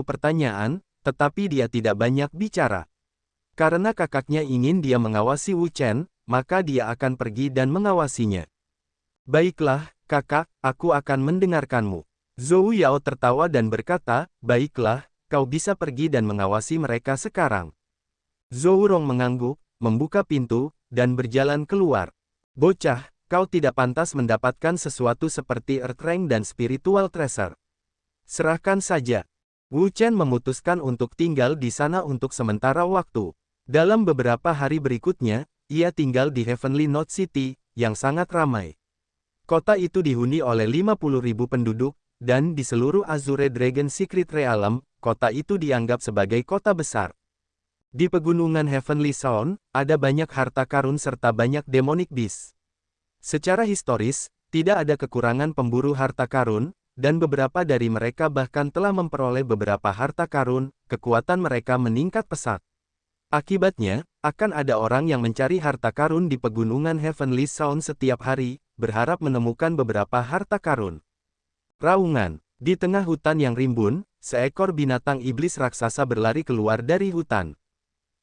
pertanyaan, tetapi dia tidak banyak bicara. Karena kakaknya ingin dia mengawasi Wu Chen, maka dia akan pergi dan mengawasinya. Baiklah, kakak, aku akan mendengarkanmu. Zhou Yao tertawa dan berkata, baiklah, kau bisa pergi dan mengawasi mereka sekarang. Zhou Rong mengangguk, membuka pintu, dan berjalan keluar. Bocah, kau tidak pantas mendapatkan sesuatu seperti Earth Rank dan Spiritual Treasure. Serahkan saja. Wu Chen memutuskan untuk tinggal di sana untuk sementara waktu. Dalam beberapa hari berikutnya, ia tinggal di Heavenly Note City, yang sangat ramai. Kota itu dihuni oleh 50.000 penduduk, dan di seluruh Azure Dragon Secret Realm, kota itu dianggap sebagai kota besar. Di pegunungan Heavenly Sound, ada banyak harta karun serta banyak demonic beast. Secara historis, tidak ada kekurangan pemburu harta karun, dan beberapa dari mereka bahkan telah memperoleh beberapa harta karun, kekuatan mereka meningkat pesat. Akibatnya, akan ada orang yang mencari harta karun di pegunungan Heavenly Sound setiap hari, berharap menemukan beberapa harta karun. Raungan. Di tengah hutan yang rimbun, seekor binatang iblis raksasa berlari keluar dari hutan.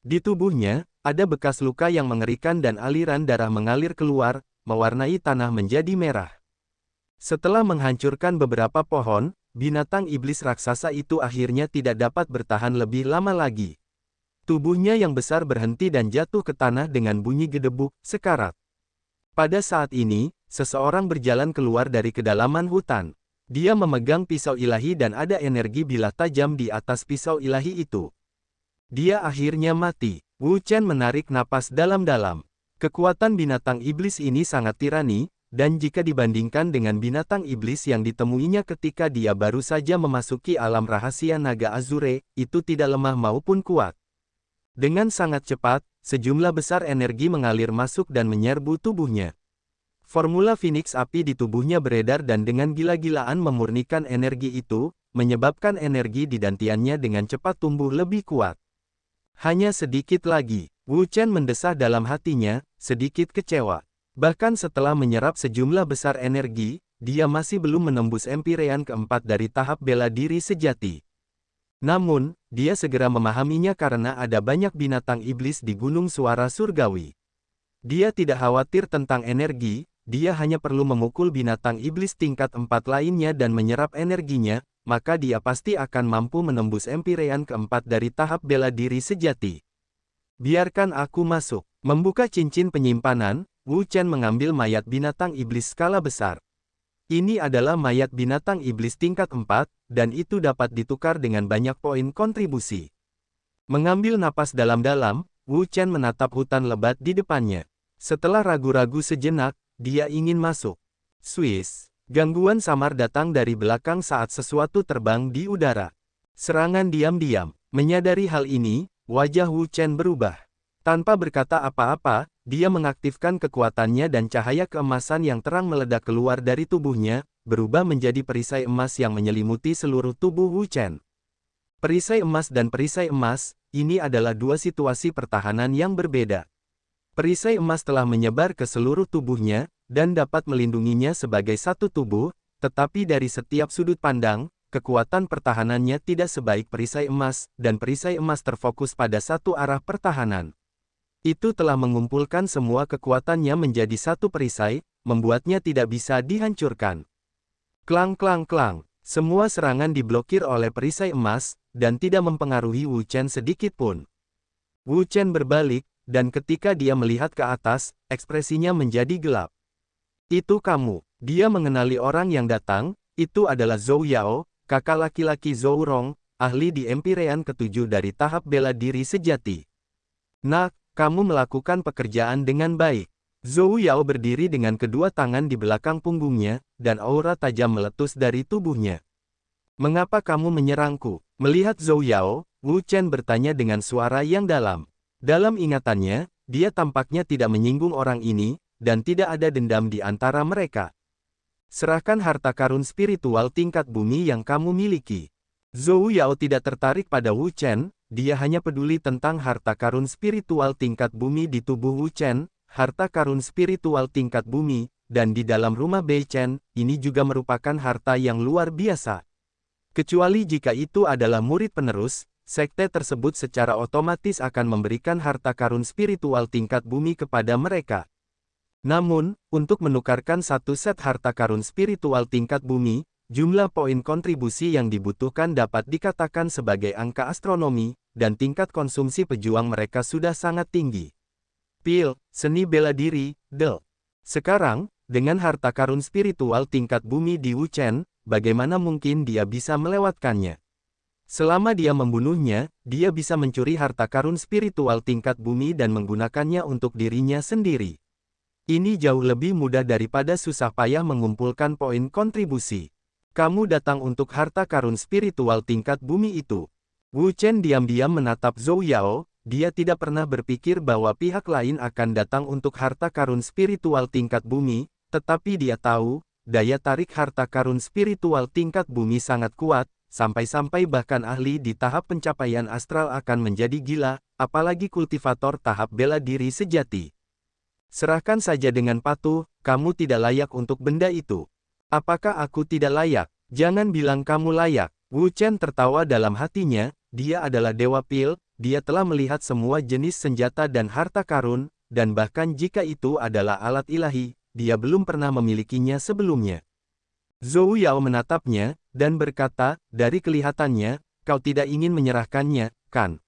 Di tubuhnya, ada bekas luka yang mengerikan dan aliran darah mengalir keluar, mewarnai tanah menjadi merah. Setelah menghancurkan beberapa pohon, binatang iblis raksasa itu akhirnya tidak dapat bertahan lebih lama lagi. Tubuhnya yang besar berhenti dan jatuh ke tanah dengan bunyi gedebuk, sekarat. Pada saat ini, seseorang berjalan keluar dari kedalaman hutan. Dia memegang pisau ilahi dan ada energi bilah tajam di atas pisau ilahi itu. Dia akhirnya mati. Wu Chen menarik napas dalam-dalam. Kekuatan binatang iblis ini sangat tirani, dan jika dibandingkan dengan binatang iblis yang ditemuinya ketika dia baru saja memasuki alam rahasia naga Azure, itu tidak lemah maupun kuat. Dengan sangat cepat, sejumlah besar energi mengalir masuk dan menyerbu tubuhnya. Formula Phoenix api di tubuhnya beredar dan dengan gila-gilaan memurnikan energi itu, menyebabkan energi di dantiannya dengan cepat tumbuh lebih kuat. Hanya sedikit lagi, Wu Chen mendesah dalam hatinya, sedikit kecewa. Bahkan setelah menyerap sejumlah besar energi, dia masih belum menembus Empyrean keempat dari tahap bela diri sejati. Namun, dia segera memahaminya karena ada banyak binatang iblis di Gunung Suara Surgawi. Dia tidak khawatir tentang energi, dia hanya perlu memukul binatang iblis tingkat 4 lainnya dan menyerap energinya, maka dia pasti akan mampu menembus Empyrean keempat dari tahap bela diri sejati. Biarkan aku masuk. Membuka cincin penyimpanan, Wu Chen mengambil mayat binatang iblis skala besar. Ini adalah mayat binatang iblis tingkat 4, dan itu dapat ditukar dengan banyak poin kontribusi. Mengambil napas dalam-dalam, Wu Chen menatap hutan lebat di depannya. Setelah ragu-ragu sejenak, dia ingin masuk. Swiss. Gangguan samar datang dari belakang saat sesuatu terbang di udara. Serangan diam-diam. Menyadari hal ini, wajah Wu Chen berubah. Tanpa berkata apa-apa, dia mengaktifkan kekuatannya dan cahaya keemasan yang terang meledak keluar dari tubuhnya, berubah menjadi perisai emas yang menyelimuti seluruh tubuh Wu Chen. Perisai emas dan perisai emas, ini adalah dua situasi pertahanan yang berbeda. Perisai emas telah menyebar ke seluruh tubuhnya, dan dapat melindunginya sebagai satu tubuh, tetapi dari setiap sudut pandang, kekuatan pertahanannya tidak sebaik perisai emas, dan perisai emas terfokus pada satu arah pertahanan. Itu telah mengumpulkan semua kekuatannya menjadi satu perisai, membuatnya tidak bisa dihancurkan. Klang klang klang, semua serangan diblokir oleh perisai emas, dan tidak mempengaruhi Wu Chen sedikit pun. Wu Chen berbalik, dan ketika dia melihat ke atas, ekspresinya menjadi gelap. Itu kamu. Dia mengenali orang yang datang, itu adalah Zhou Yao, kakak laki-laki Zhou Rong, ahli di Empyrean ke-7 dari tahap bela diri sejati. Nah, kamu melakukan pekerjaan dengan baik. Zhou Yao berdiri dengan kedua tangan di belakang punggungnya, dan aura tajam meletus dari tubuhnya. Mengapa kamu menyerangku? Melihat Zhou Yao, Wu Chen bertanya dengan suara yang dalam. Dalam ingatannya, dia tampaknya tidak menyinggung orang ini, dan tidak ada dendam di antara mereka. Serahkan harta karun spiritual tingkat bumi yang kamu miliki. Zhou Yao tidak tertarik pada Wu Chen, dia hanya peduli tentang harta karun spiritual tingkat bumi di tubuh Wu Chen, harta karun spiritual tingkat bumi, dan di dalam rumah Bei Chen, ini juga merupakan harta yang luar biasa. Kecuali jika itu adalah murid penerus, sekte tersebut secara otomatis akan memberikan harta karun spiritual tingkat bumi kepada mereka. Namun, untuk menukarkan satu set harta karun spiritual tingkat bumi, jumlah poin kontribusi yang dibutuhkan dapat dikatakan sebagai angka astronomi, dan tingkat konsumsi pejuang mereka sudah sangat tinggi. Pil, seni bela diri, Del. Sekarang, dengan harta karun spiritual tingkat bumi di Wuchen, bagaimana mungkin dia bisa melewatkannya? Selama dia membunuhnya, dia bisa mencuri harta karun spiritual tingkat bumi dan menggunakannya untuk dirinya sendiri. Ini jauh lebih mudah daripada susah payah mengumpulkan poin kontribusi. Kamu datang untuk harta karun spiritual tingkat bumi itu. Wu Chen diam-diam menatap Zhou Yao, dia tidak pernah berpikir bahwa pihak lain akan datang untuk harta karun spiritual tingkat bumi, tetapi dia tahu, daya tarik harta karun spiritual tingkat bumi sangat kuat, sampai-sampai bahkan ahli di tahap pencapaian astral akan menjadi gila, apalagi kultivator tahap bela diri sejati. Serahkan saja dengan patuh, kamu tidak layak untuk benda itu. Apakah aku tidak layak? Jangan bilang kamu layak. Wu Chen tertawa dalam hatinya, dia adalah Dewa Pil, dia telah melihat semua jenis senjata dan harta karun, dan bahkan jika itu adalah alat ilahi, dia belum pernah memilikinya sebelumnya. Zhou Yao menatapnya, dan berkata, dari kelihatannya, kau tidak ingin menyerahkannya, kan?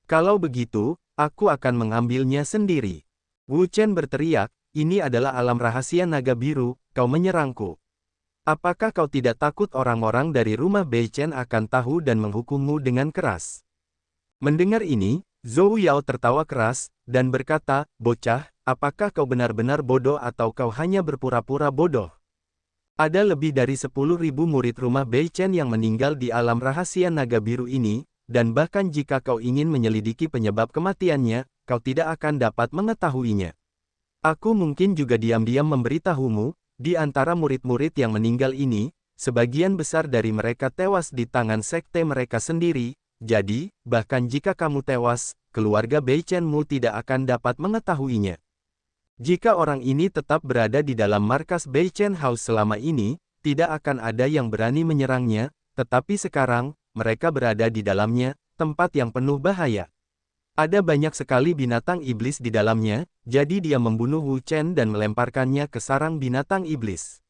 Kalau begitu, aku akan mengambilnya sendiri. Wu Chen berteriak, ini adalah alam rahasia naga biru, kau menyerangku. Apakah kau tidak takut orang-orang dari rumah Bei Chen akan tahu dan menghukummu dengan keras? Mendengar ini, Zhou Yao tertawa keras, dan berkata, bocah, apakah kau benar-benar bodoh atau kau hanya berpura-pura bodoh? Ada lebih dari 10.000 murid rumah Bei Chen yang meninggal di alam rahasia naga biru ini, dan bahkan jika kau ingin menyelidiki penyebab kematiannya, kau tidak akan dapat mengetahuinya. Aku mungkin juga diam-diam memberitahumu, di antara murid-murid yang meninggal ini, sebagian besar dari mereka tewas di tangan sekte mereka sendiri, jadi, bahkan jika kamu tewas, keluarga Bei Chen-mu tidak akan dapat mengetahuinya. Jika orang ini tetap berada di dalam markas Bei Chen House selama ini, tidak akan ada yang berani menyerangnya, tetapi sekarang, mereka berada di dalamnya, tempat yang penuh bahaya. Ada banyak sekali binatang iblis di dalamnya, jadi dia membunuh Wu Chen dan melemparkannya ke sarang binatang iblis.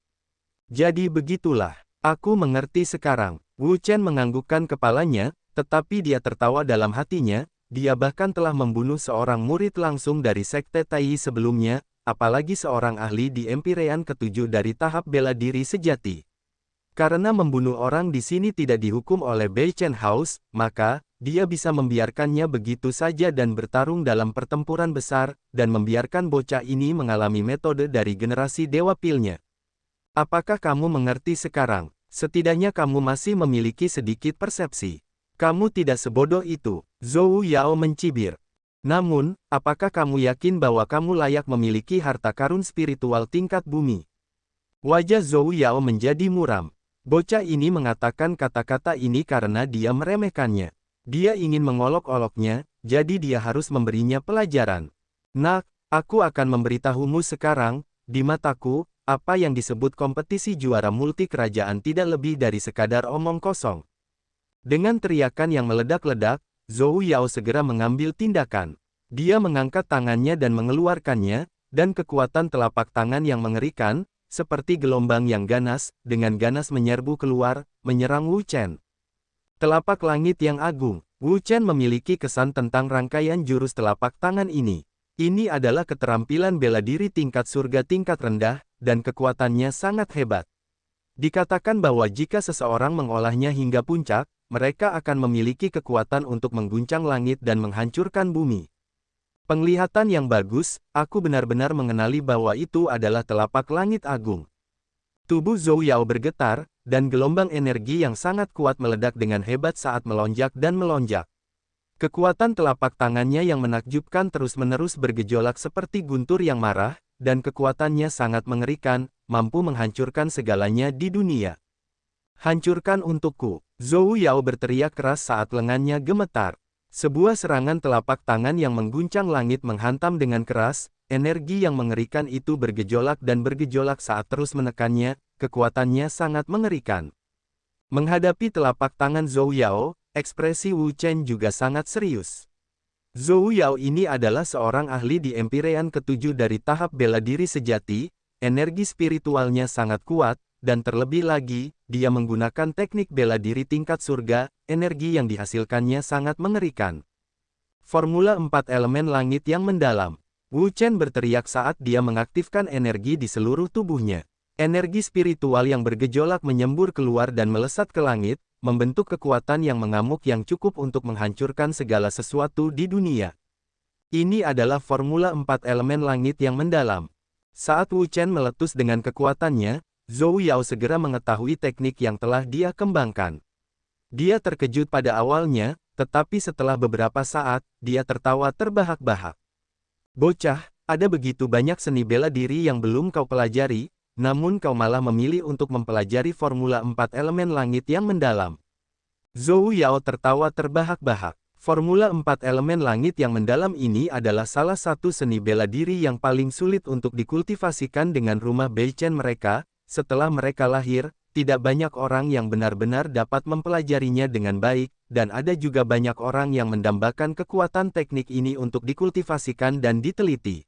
Jadi begitulah, aku mengerti sekarang. Wu Chen menganggukkan kepalanya, tetapi dia tertawa dalam hatinya. Dia bahkan telah membunuh seorang murid langsung dari sekte Tai sebelumnya, apalagi seorang ahli di Empyrean ke-7 dari tahap bela diri sejati. Karena membunuh orang di sini tidak dihukum oleh Bei Chen House, maka, dia bisa membiarkannya begitu saja dan bertarung dalam pertempuran besar, dan membiarkan bocah ini mengalami metode dari generasi Dewa Pilnya. Apakah kamu mengerti sekarang? Setidaknya kamu masih memiliki sedikit persepsi. Kamu tidak sebodoh itu. Zhou Yao mencibir. Namun, apakah kamu yakin bahwa kamu layak memiliki harta karun spiritual tingkat bumi? Wajah Zhou Yao menjadi muram. Bocah ini mengatakan kata-kata ini karena dia meremehkannya. Dia ingin mengolok-oloknya, jadi dia harus memberinya pelajaran. Nak, aku akan memberitahumu sekarang, di mataku, apa yang disebut kompetisi juara multi kerajaan tidak lebih dari sekadar omong kosong. Dengan teriakan yang meledak-ledak, Zhou Yao segera mengambil tindakan. Dia mengangkat tangannya dan mengeluarkannya, dan kekuatan telapak tangan yang mengerikan, seperti gelombang yang ganas, dengan ganas menyerbu keluar, menyerang Wu Chen. Telapak langit yang agung. Wu Chen memiliki kesan tentang rangkaian jurus telapak tangan ini. Ini adalah keterampilan bela diri tingkat surga tingkat rendah, dan kekuatannya sangat hebat. Dikatakan bahwa jika seseorang mengolahnya hingga puncak, mereka akan memiliki kekuatan untuk mengguncang langit dan menghancurkan bumi. Penglihatan yang bagus, aku benar-benar mengenali bahwa itu adalah telapak langit agung. Tubuh Zhou Yao bergetar, dan gelombang energi yang sangat kuat meledak dengan hebat saat melonjak dan melonjak. Kekuatan telapak tangannya yang menakjubkan terus-menerus bergejolak seperti guntur yang marah, dan kekuatannya sangat mengerikan, mampu menghancurkan segalanya di dunia. Hancurkan untukku. Zhou Yao berteriak keras saat lengannya gemetar. Sebuah serangan telapak tangan yang mengguncang langit menghantam dengan keras, energi yang mengerikan itu bergejolak dan bergejolak saat terus menekannya, kekuatannya sangat mengerikan. Menghadapi telapak tangan Zhou Yao, ekspresi Wu Chen juga sangat serius. Zhou Yao ini adalah seorang ahli di Empyrean ke-7 dari tahap bela diri sejati, energi spiritualnya sangat kuat, dan terlebih lagi, dia menggunakan teknik bela diri tingkat surga, energi yang dihasilkannya sangat mengerikan. Formula 4 elemen langit yang mendalam. Wu Chen berteriak saat dia mengaktifkan energi di seluruh tubuhnya. Energi spiritual yang bergejolak menyembur keluar dan melesat ke langit, membentuk kekuatan yang mengamuk yang cukup untuk menghancurkan segala sesuatu di dunia. Ini adalah formula 4 elemen langit yang mendalam. Saat Wu Chen meletus dengan kekuatannya, Zhou Yao segera mengetahui teknik yang telah dia kembangkan. Dia terkejut pada awalnya, tetapi setelah beberapa saat, dia tertawa terbahak-bahak. Bocah, ada begitu banyak seni bela diri yang belum kau pelajari, namun kau malah memilih untuk mempelajari formula 4 elemen langit yang mendalam. Zhou Yao tertawa terbahak-bahak. Formula 4 elemen langit yang mendalam ini adalah salah satu seni bela diri yang paling sulit untuk dikultivasikan dengan rumah Beichen mereka. Setelah mereka lahir, tidak banyak orang yang benar-benar dapat mempelajarinya dengan baik, dan ada juga banyak orang yang mendambakan kekuatan teknik ini untuk dikultivasikan dan diteliti.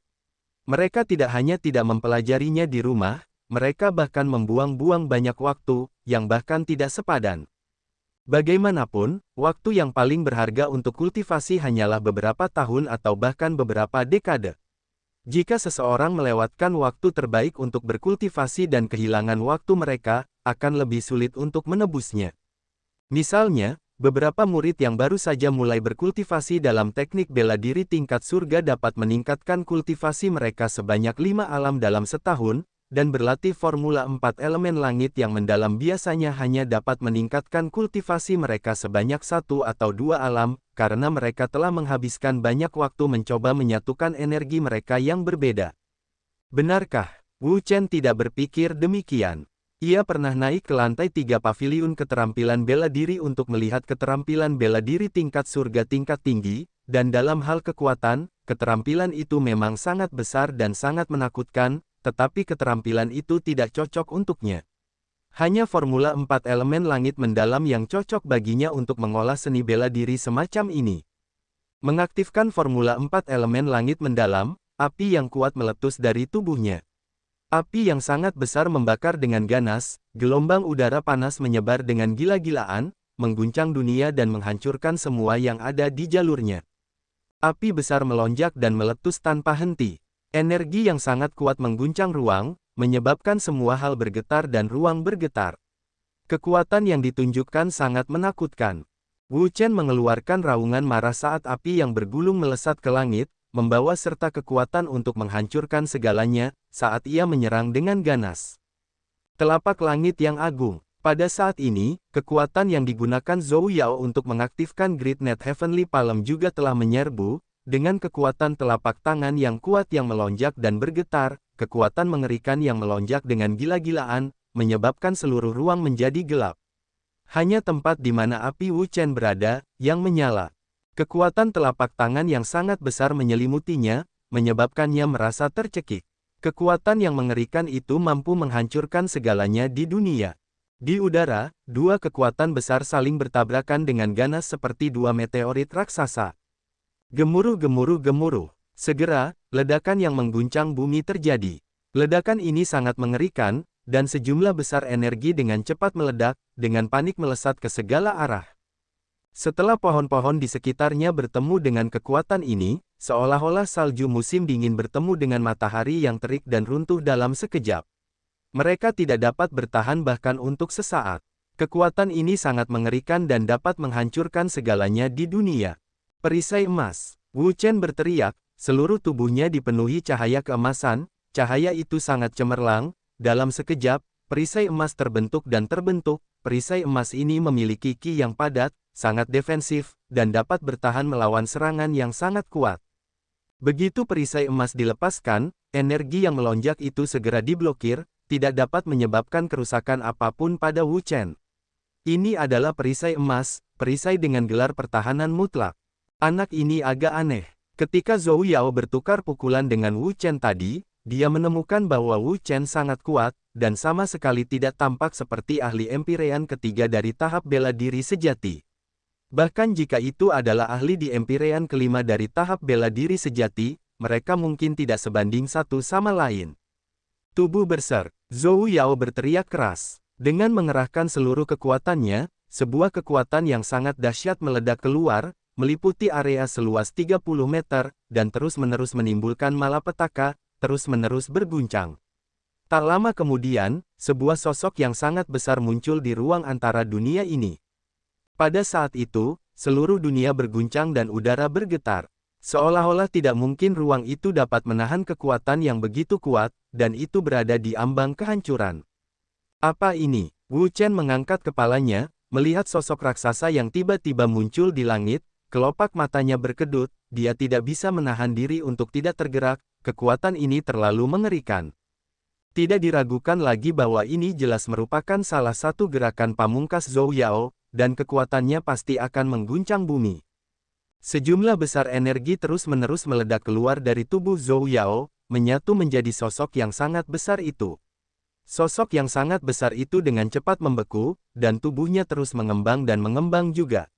Mereka tidak hanya tidak mempelajarinya di rumah, mereka bahkan membuang-buang banyak waktu, yang bahkan tidak sepadan. Bagaimanapun, waktu yang paling berharga untuk kultivasi hanyalah beberapa tahun atau bahkan beberapa dekade. Jika seseorang melewatkan waktu terbaik untuk berkultivasi dan kehilangan waktu mereka, akan lebih sulit untuk menebusnya. Misalnya, beberapa murid yang baru saja mulai berkultivasi dalam teknik bela diri tingkat surga dapat meningkatkan kultivasi mereka sebanyak 5 alam dalam setahun, dan berlatih formula 4 elemen langit yang mendalam biasanya hanya dapat meningkatkan kultivasi mereka sebanyak 1 atau 2 alam, karena mereka telah menghabiskan banyak waktu mencoba menyatukan energi mereka yang berbeda. Benarkah? Wu Chen tidak berpikir demikian. Ia pernah naik ke lantai 3 paviliun keterampilan bela diri untuk melihat keterampilan bela diri tingkat surga tingkat tinggi, dan dalam hal kekuatan, keterampilan itu memang sangat besar dan sangat menakutkan, tetapi keterampilan itu tidak cocok untuknya. Hanya formula 4 elemen langit mendalam yang cocok baginya untuk mengolah seni bela diri semacam ini. Mengaktifkan formula 4 elemen langit mendalam, api yang kuat meletus dari tubuhnya. Api yang sangat besar membakar dengan ganas, gelombang udara panas menyebar dengan gila-gilaan, mengguncang dunia dan menghancurkan semua yang ada di jalurnya. Api besar melonjak dan meletus tanpa henti. Energi yang sangat kuat mengguncang ruang, menyebabkan semua hal bergetar dan ruang bergetar. Kekuatan yang ditunjukkan sangat menakutkan. Wu Chen mengeluarkan raungan marah saat api yang bergulung melesat ke langit, membawa serta kekuatan untuk menghancurkan segalanya, saat ia menyerang dengan ganas. Telapak langit yang agung. Pada saat ini, kekuatan yang digunakan Zhou Yao untuk mengaktifkan Great Net Heavenly Palm juga telah menyerbu. Dengan kekuatan telapak tangan yang kuat yang melonjak dan bergetar, kekuatan mengerikan yang melonjak dengan gila-gilaan, menyebabkan seluruh ruang menjadi gelap. Hanya tempat di mana api Wu Chen berada, yang menyala. Kekuatan telapak tangan yang sangat besar menyelimutinya, menyebabkannya merasa tercekik. Kekuatan yang mengerikan itu mampu menghancurkan segalanya di dunia. Di udara, dua kekuatan besar saling bertabrakan dengan ganas seperti dua meteorit raksasa. Gemuruh-gemuruh-gemuruh. Segera, ledakan yang mengguncang bumi terjadi. Ledakan ini sangat mengerikan, dan sejumlah besar energi dengan cepat meledak, dengan panik melesat ke segala arah. Setelah pohon-pohon di sekitarnya bertemu dengan kekuatan ini, seolah-olah salju musim dingin bertemu dengan matahari yang terik dan runtuh dalam sekejap. Mereka tidak dapat bertahan bahkan untuk sesaat. Kekuatan ini sangat mengerikan dan dapat menghancurkan segalanya di dunia. Perisai emas. Wu Chen berteriak, seluruh tubuhnya dipenuhi cahaya keemasan, cahaya itu sangat cemerlang, dalam sekejap, perisai emas terbentuk dan terbentuk, perisai emas ini memiliki ki yang padat, sangat defensif, dan dapat bertahan melawan serangan yang sangat kuat. Begitu perisai emas dilepaskan, energi yang melonjak itu segera diblokir, tidak dapat menyebabkan kerusakan apapun pada Wu Chen. Ini adalah perisai emas, perisai dengan gelar pertahanan mutlak. Anak ini agak aneh. Ketika Zhou Yao bertukar pukulan dengan Wu Chen tadi, dia menemukan bahwa Wu Chen sangat kuat, dan sama sekali tidak tampak seperti ahli Empyrean ketiga dari tahap bela diri sejati. Bahkan jika itu adalah ahli di Empyrean kelima dari tahap bela diri sejati, mereka mungkin tidak sebanding satu sama lain. Tubuh berserk. Zhou Yao berteriak keras. Dengan mengerahkan seluruh kekuatannya, sebuah kekuatan yang sangat dahsyat meledak keluar, meliputi area seluas 30 meter, dan terus-menerus menimbulkan malapetaka, terus-menerus berguncang. Tak lama kemudian, sebuah sosok yang sangat besar muncul di ruang antara dunia ini. Pada saat itu, seluruh dunia berguncang dan udara bergetar. Seolah-olah tidak mungkin ruang itu dapat menahan kekuatan yang begitu kuat, dan itu berada di ambang kehancuran. Apa ini? Wu Chen mengangkat kepalanya, melihat sosok raksasa yang tiba-tiba muncul di langit, kelopak matanya berkedut, dia tidak bisa menahan diri untuk tidak tergerak, kekuatan ini terlalu mengerikan. Tidak diragukan lagi bahwa ini jelas merupakan salah satu gerakan pamungkas Zhou Yao, dan kekuatannya pasti akan mengguncang bumi. Sejumlah besar energi terus-menerus meledak keluar dari tubuh Zhou Yao, menyatu menjadi sosok yang sangat besar itu. Sosok yang sangat besar itu dengan cepat membeku, dan tubuhnya terus mengembang dan mengembang juga.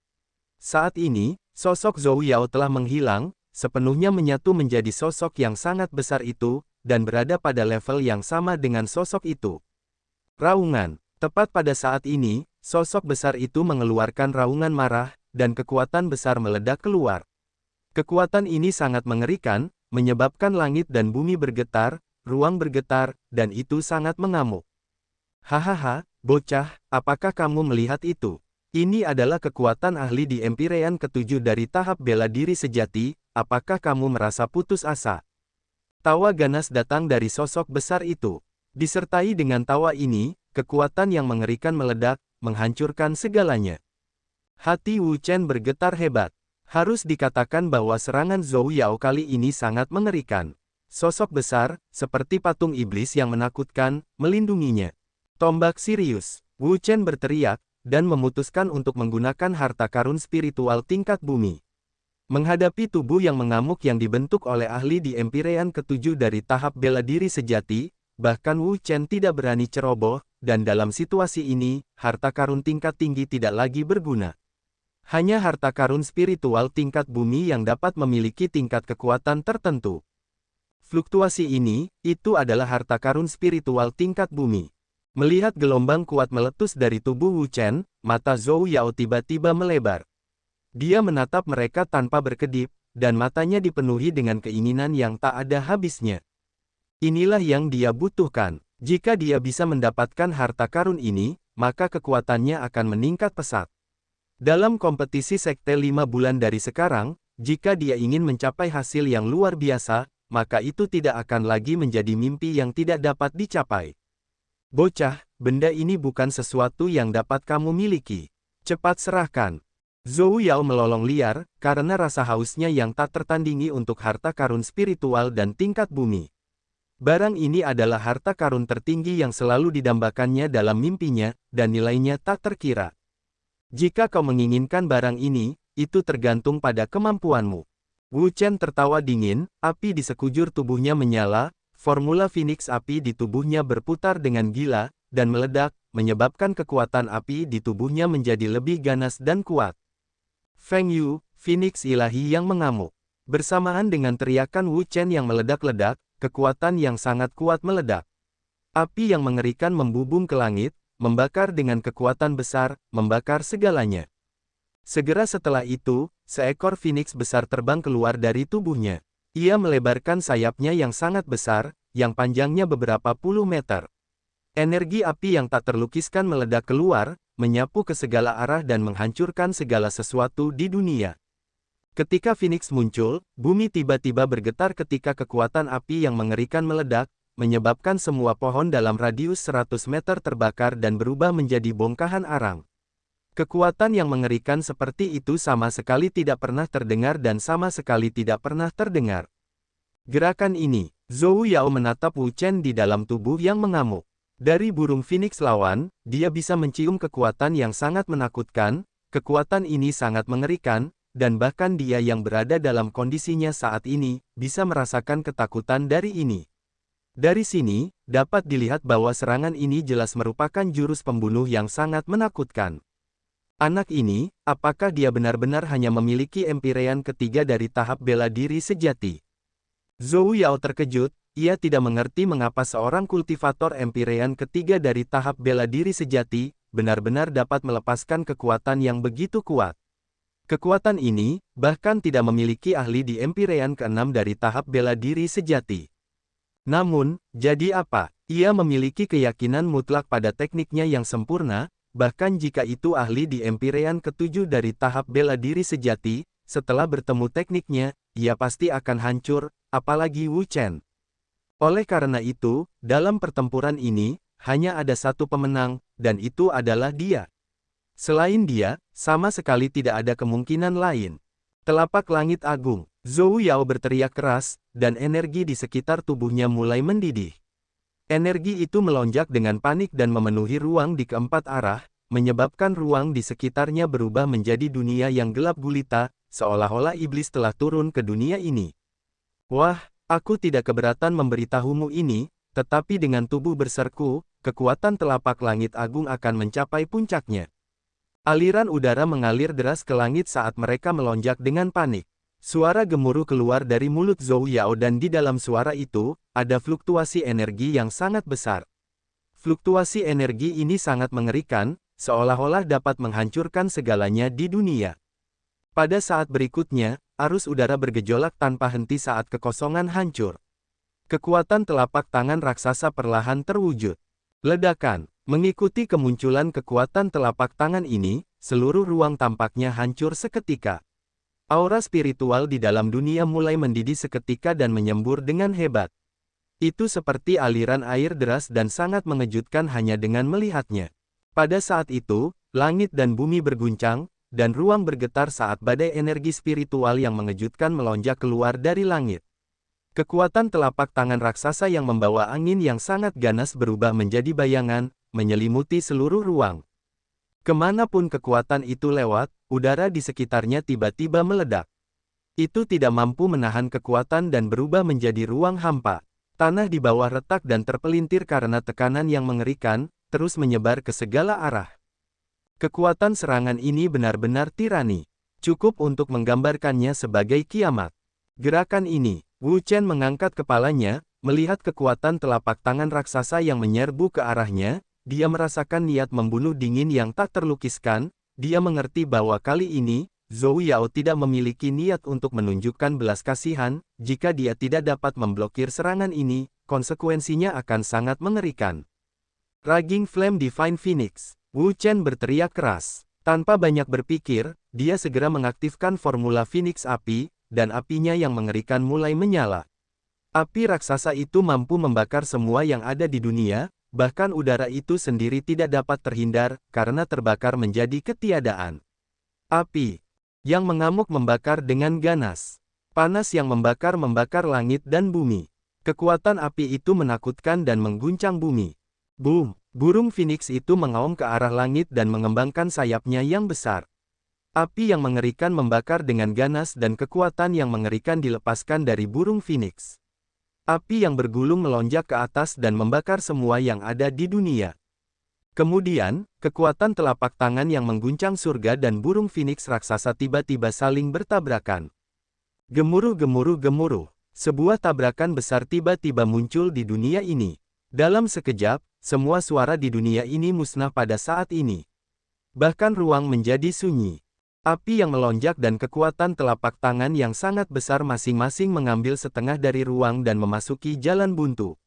Saat ini, sosok Zhou Yao telah menghilang, sepenuhnya menyatu menjadi sosok yang sangat besar itu, dan berada pada level yang sama dengan sosok itu. Raungan. Tepat pada saat ini, sosok besar itu mengeluarkan raungan marah, dan kekuatan besar meledak keluar. Kekuatan ini sangat mengerikan, menyebabkan langit dan bumi bergetar, ruang bergetar, dan itu sangat mengamuk. Hahaha, bocah, apakah kamu melihat itu? Ini adalah kekuatan ahli di Empyrean ke-7 dari tahap bela diri sejati, apakah kamu merasa putus asa? Tawa ganas datang dari sosok besar itu. Disertai dengan tawa ini, kekuatan yang mengerikan meledak, menghancurkan segalanya. Hati Wu Chen bergetar hebat. Harus dikatakan bahwa serangan Zhou Yao kali ini sangat mengerikan. Sosok besar, seperti patung iblis yang menakutkan, melindunginya. Tombak Sirius. Wu Chen berteriak, dan memutuskan untuk menggunakan harta karun spiritual tingkat bumi. Menghadapi tubuh yang mengamuk yang dibentuk oleh ahli di Empyrean ke-7 dari tahap bela diri sejati, bahkan Wu Chen tidak berani ceroboh, dan dalam situasi ini, harta karun tingkat tinggi tidak lagi berguna. Hanya harta karun spiritual tingkat bumi yang dapat memiliki tingkat kekuatan tertentu. Fluktuasi ini, itu adalah harta karun spiritual tingkat bumi. Melihat gelombang kuat meletus dari tubuh Wu Chen, mata Zhou Yao tiba-tiba melebar. Dia menatap mereka tanpa berkedip, dan matanya dipenuhi dengan keinginan yang tak ada habisnya. Inilah yang dia butuhkan. Jika dia bisa mendapatkan harta karun ini, maka kekuatannya akan meningkat pesat. Dalam kompetisi sekte 5 bulan dari sekarang, jika dia ingin mencapai hasil yang luar biasa, maka itu tidak akan lagi menjadi mimpi yang tidak dapat dicapai. Bocah, benda ini bukan sesuatu yang dapat kamu miliki. Cepat serahkan. Zhou Yao melolong liar, karena rasa hausnya yang tak tertandingi untuk harta karun spiritual dan tingkat bumi. Barang ini adalah harta karun tertinggi yang selalu didambakannya dalam mimpinya, dan nilainya tak terkira. Jika kau menginginkan barang ini, itu tergantung pada kemampuanmu. Wu Chen tertawa dingin, api di sekujur tubuhnya menyala, formula Phoenix api di tubuhnya berputar dengan gila, dan meledak, menyebabkan kekuatan api di tubuhnya menjadi lebih ganas dan kuat. Feng Yu, Phoenix ilahi yang mengamuk. Bersamaan dengan teriakan Wu Chen yang meledak-ledak, kekuatan yang sangat kuat meledak. Api yang mengerikan membubung ke langit, membakar dengan kekuatan besar, membakar segalanya. Segera setelah itu, seekor Phoenix besar terbang keluar dari tubuhnya. Ia melebarkan sayapnya yang sangat besar, yang panjangnya beberapa puluh meter. Energi api yang tak terlukiskan meledak keluar, menyapu ke segala arah dan menghancurkan segala sesuatu di dunia. Ketika Phoenix muncul, bumi tiba-tiba bergetar ketika kekuatan api yang mengerikan meledak, menyebabkan semua pohon dalam radius 100 meter terbakar dan berubah menjadi bongkahan arang. Kekuatan yang mengerikan seperti itu sama sekali tidak pernah terdengar dan sama sekali tidak pernah terdengar. Gerakan ini, Zhou Yao menatap Wu Chen di dalam tubuh yang mengamuk. Dari burung Phoenix lawan, dia bisa mencium kekuatan yang sangat menakutkan, kekuatan ini sangat mengerikan, dan bahkan dia yang berada dalam kondisinya saat ini, bisa merasakan ketakutan dari ini. Dari sini, dapat dilihat bahwa serangan ini jelas merupakan jurus pembunuh yang sangat menakutkan. Anak ini, apakah dia benar-benar hanya memiliki Empyrean ketiga dari tahap bela diri sejati? Zhou Yao terkejut, ia tidak mengerti mengapa seorang kultivator Empyrean ketiga dari tahap bela diri sejati, benar-benar dapat melepaskan kekuatan yang begitu kuat. Kekuatan ini, bahkan tidak memiliki ahli di Empyrean ke-6 dari tahap bela diri sejati. Namun, jadi apa? Ia memiliki keyakinan mutlak pada tekniknya yang sempurna, bahkan jika itu ahli di Empyrean ke-7 dari tahap bela diri sejati, setelah bertemu tekniknya, ia pasti akan hancur, apalagi Wu Chen. Oleh karena itu, dalam pertempuran ini, hanya ada satu pemenang, dan itu adalah dia. Selain dia, sama sekali tidak ada kemungkinan lain. Telapak langit agung, Zhou Yao berteriak keras, dan energi di sekitar tubuhnya mulai mendidih. Energi itu melonjak dengan panik dan memenuhi ruang di keempat arah, menyebabkan ruang di sekitarnya berubah menjadi dunia yang gelap gulita, seolah-olah iblis telah turun ke dunia ini. Wah, aku tidak keberatan memberitahumu ini, tetapi dengan tubuh berserku, kekuatan telapak langit agung akan mencapai puncaknya. Aliran udara mengalir deras ke langit saat mereka melonjak dengan panik. Suara gemuruh keluar dari mulut Zhou Yao dan di dalam suara itu, ada fluktuasi energi yang sangat besar. Fluktuasi energi ini sangat mengerikan, seolah-olah dapat menghancurkan segalanya di dunia. Pada saat berikutnya, arus udara bergejolak tanpa henti saat kekosongan hancur. Kekuatan telapak tangan raksasa perlahan terwujud. Ledakan. Mengikuti kemunculan kekuatan telapak tangan ini, seluruh ruang tampaknya hancur seketika. Aura spiritual di dalam dunia mulai mendidih seketika dan menyembur dengan hebat. Itu seperti aliran air deras dan sangat mengejutkan hanya dengan melihatnya. Pada saat itu, langit dan bumi berguncang, dan ruang bergetar saat badai energi spiritual yang mengejutkan melonjak keluar dari langit. Kekuatan telapak tangan raksasa yang membawa angin yang sangat ganas berubah menjadi bayangan, menyelimuti seluruh ruang. Kemanapun kekuatan itu lewat, udara di sekitarnya tiba-tiba meledak. Itu tidak mampu menahan kekuatan dan berubah menjadi ruang hampa. Tanah di bawah retak dan terpelintir karena tekanan yang mengerikan, terus menyebar ke segala arah. Kekuatan serangan ini benar-benar tirani. Cukup untuk menggambarkannya sebagai kiamat. Gerakan ini, Wu Chen mengangkat kepalanya, melihat kekuatan telapak tangan raksasa yang menyerbu ke arahnya. Dia merasakan niat membunuh dingin yang tak terlukiskan. Dia mengerti bahwa kali ini, Zhou Yao tidak memiliki niat untuk menunjukkan belas kasihan. Jika dia tidak dapat memblokir serangan ini, konsekuensinya akan sangat mengerikan. Raging Flame Divine Phoenix. Wu Chen berteriak keras. Tanpa banyak berpikir, dia segera mengaktifkan formula Phoenix api, dan apinya yang mengerikan mulai menyala. Api raksasa itu mampu membakar semua yang ada di dunia. Bahkan udara itu sendiri tidak dapat terhindar, karena terbakar menjadi ketiadaan. Api yang mengamuk membakar dengan ganas. Panas yang membakar langit dan bumi. Kekuatan api itu menakutkan dan mengguncang bumi. Boom! Burung Phoenix itu mengaum ke arah langit dan mengembangkan sayapnya yang besar. Api yang mengerikan membakar dengan ganas dan kekuatan yang mengerikan dilepaskan dari burung Phoenix. Api yang bergulung melonjak ke atas dan membakar semua yang ada di dunia. Kemudian, kekuatan telapak tangan yang mengguncang surga dan burung Phoenix raksasa tiba-tiba saling bertabrakan. Gemuruh. Sebuah tabrakan besar tiba-tiba muncul di dunia ini. Dalam sekejap, semua suara di dunia ini musnah pada saat ini. Bahkan ruang menjadi sunyi. Api yang melonjak dan kekuatan telapak tangan yang sangat besar masing-masing mengambil setengah dari ruang dan memasuki jalan buntu.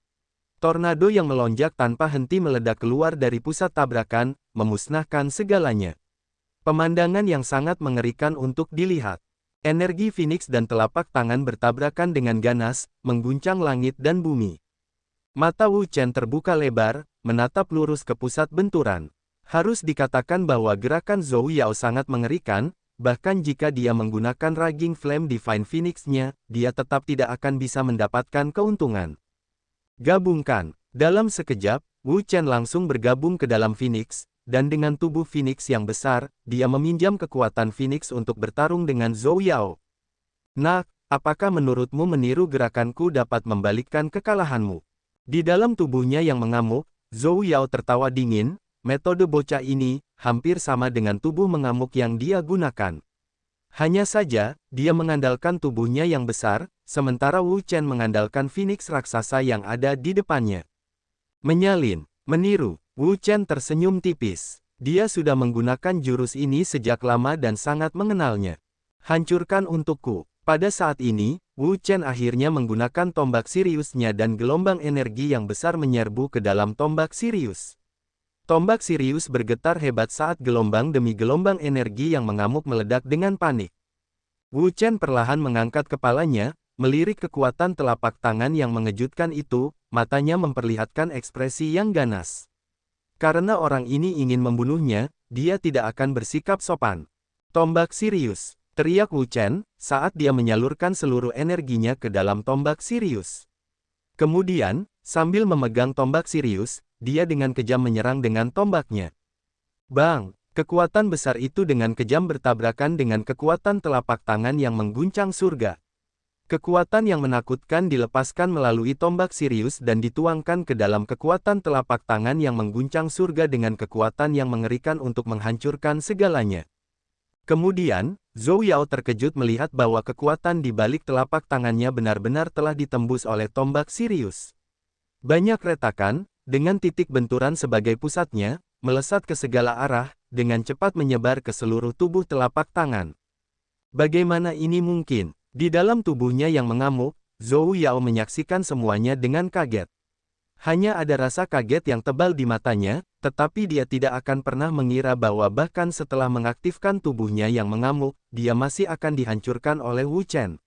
Tornado yang melonjak tanpa henti meledak keluar dari pusat tabrakan, memusnahkan segalanya. Pemandangan yang sangat mengerikan untuk dilihat. Energi Phoenix dan telapak tangan bertabrakan dengan ganas, mengguncang langit dan bumi. Mata Wu Chen terbuka lebar, menatap lurus ke pusat benturan. Harus dikatakan bahwa gerakan Zhou Yao sangat mengerikan, bahkan jika dia menggunakan Raging Flame Divine Phoenix-nya, dia tetap tidak akan bisa mendapatkan keuntungan. Gabungkan. Dalam sekejap, Wu Chen langsung bergabung ke dalam Phoenix, dan dengan tubuh Phoenix yang besar, dia meminjam kekuatan Phoenix untuk bertarung dengan Zhou Yao. Nah, apakah menurutmu meniru gerakanku dapat membalikkan kekalahanmu? Di dalam tubuhnya yang mengamuk, Zhou Yao tertawa dingin. Metode bocah ini, hampir sama dengan tubuh mengamuk yang dia gunakan. Hanya saja, dia mengandalkan tubuhnya yang besar, sementara Wu Chen mengandalkan Phoenix raksasa yang ada di depannya. Menyalin, meniru, Wu Chen tersenyum tipis. Dia sudah menggunakan jurus ini sejak lama dan sangat mengenalnya. Hancurkan untukku. Pada saat ini, Wu Chen akhirnya menggunakan tombak Siriusnya dan gelombang energi yang besar menyerbu ke dalam tombak Sirius. Tombak Sirius bergetar hebat saat gelombang demi gelombang energi yang mengamuk meledak dengan panik. Wu Chen perlahan mengangkat kepalanya, melirik kekuatan telapak tangan yang mengejutkan itu, matanya memperlihatkan ekspresi yang ganas. Karena orang ini ingin membunuhnya, dia tidak akan bersikap sopan. Tombak Sirius, teriak Wu Chen, saat dia menyalurkan seluruh energinya ke dalam tombak Sirius. Kemudian, sambil memegang tombak Sirius, dia dengan kejam menyerang dengan tombaknya. Bang! Kekuatan besar itu dengan kejam bertabrakan dengan kekuatan telapak tangan yang mengguncang surga. Kekuatan yang menakutkan dilepaskan melalui tombak Sirius dan dituangkan ke dalam kekuatan telapak tangan yang mengguncang surga dengan kekuatan yang mengerikan untuk menghancurkan segalanya. Kemudian, Zhou Yao terkejut melihat bahwa kekuatan di balik telapak tangannya benar-benar telah ditembus oleh tombak Sirius. Banyak retakan, dengan titik benturan sebagai pusatnya, melesat ke segala arah, dengan cepat menyebar ke seluruh tubuh telapak tangan. Bagaimana ini mungkin? Di dalam tubuhnya yang mengamuk, Zhou Yao menyaksikan semuanya dengan kaget. Hanya ada rasa kaget yang tebal di matanya, tetapi dia tidak akan pernah mengira bahwa bahkan setelah mengaktifkan tubuhnya yang mengamuk, dia masih akan dihancurkan oleh Wu Chen.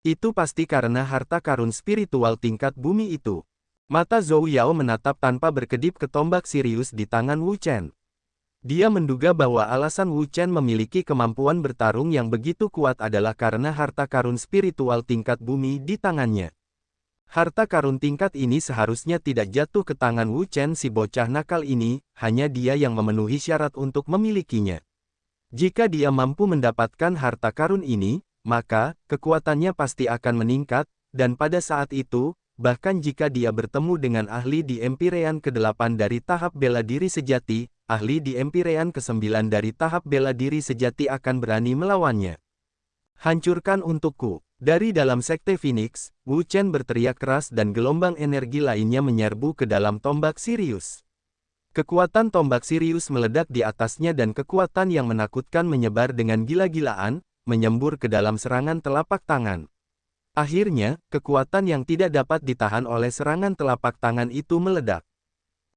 Itu pasti karena harta karun spiritual tingkat bumi itu. Mata Zhou Yao menatap tanpa berkedip ke tombak Sirius di tangan Wu Chen. Dia menduga bahwa alasan Wu Chen memiliki kemampuan bertarung yang begitu kuat adalah karena harta karun spiritual tingkat bumi di tangannya. Harta karun tingkat ini seharusnya tidak jatuh ke tangan Wu Chen si bocah nakal ini, hanya dia yang memenuhi syarat untuk memilikinya. Jika dia mampu mendapatkan harta karun ini, maka, kekuatannya pasti akan meningkat, dan pada saat itu, bahkan jika dia bertemu dengan ahli di Empirean ke-8 dari tahap bela diri sejati, ahli di Empirean ke-9 dari tahap bela diri sejati akan berani melawannya. Hancurkan untukku. Dari dalam Sekte Phoenix, Wu Chen berteriak keras dan gelombang energi lainnya menyerbu ke dalam tombak Sirius. Kekuatan tombak Sirius meledak di atasnya dan kekuatan yang menakutkan menyebar dengan gila-gilaan, menyembur ke dalam serangan telapak tangan. Akhirnya, kekuatan yang tidak dapat ditahan oleh serangan telapak tangan itu meledak.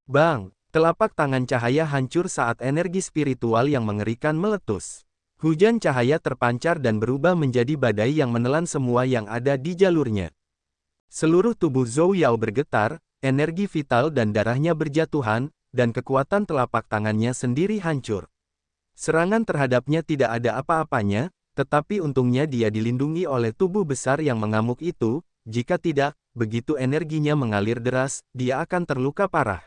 Bang! Telapak tangan cahaya hancur saat energi spiritual yang mengerikan meletus. Hujan cahaya terpancar dan berubah menjadi badai yang menelan semua yang ada di jalurnya. Seluruh tubuh Zhou Yao bergetar, energi vital dan darahnya berjatuhan, dan kekuatan telapak tangannya sendiri hancur. Serangan terhadapnya tidak ada apa-apanya, tetapi untungnya dia dilindungi oleh tubuh besar yang mengamuk itu, jika tidak, begitu energinya mengalir deras, dia akan terluka parah.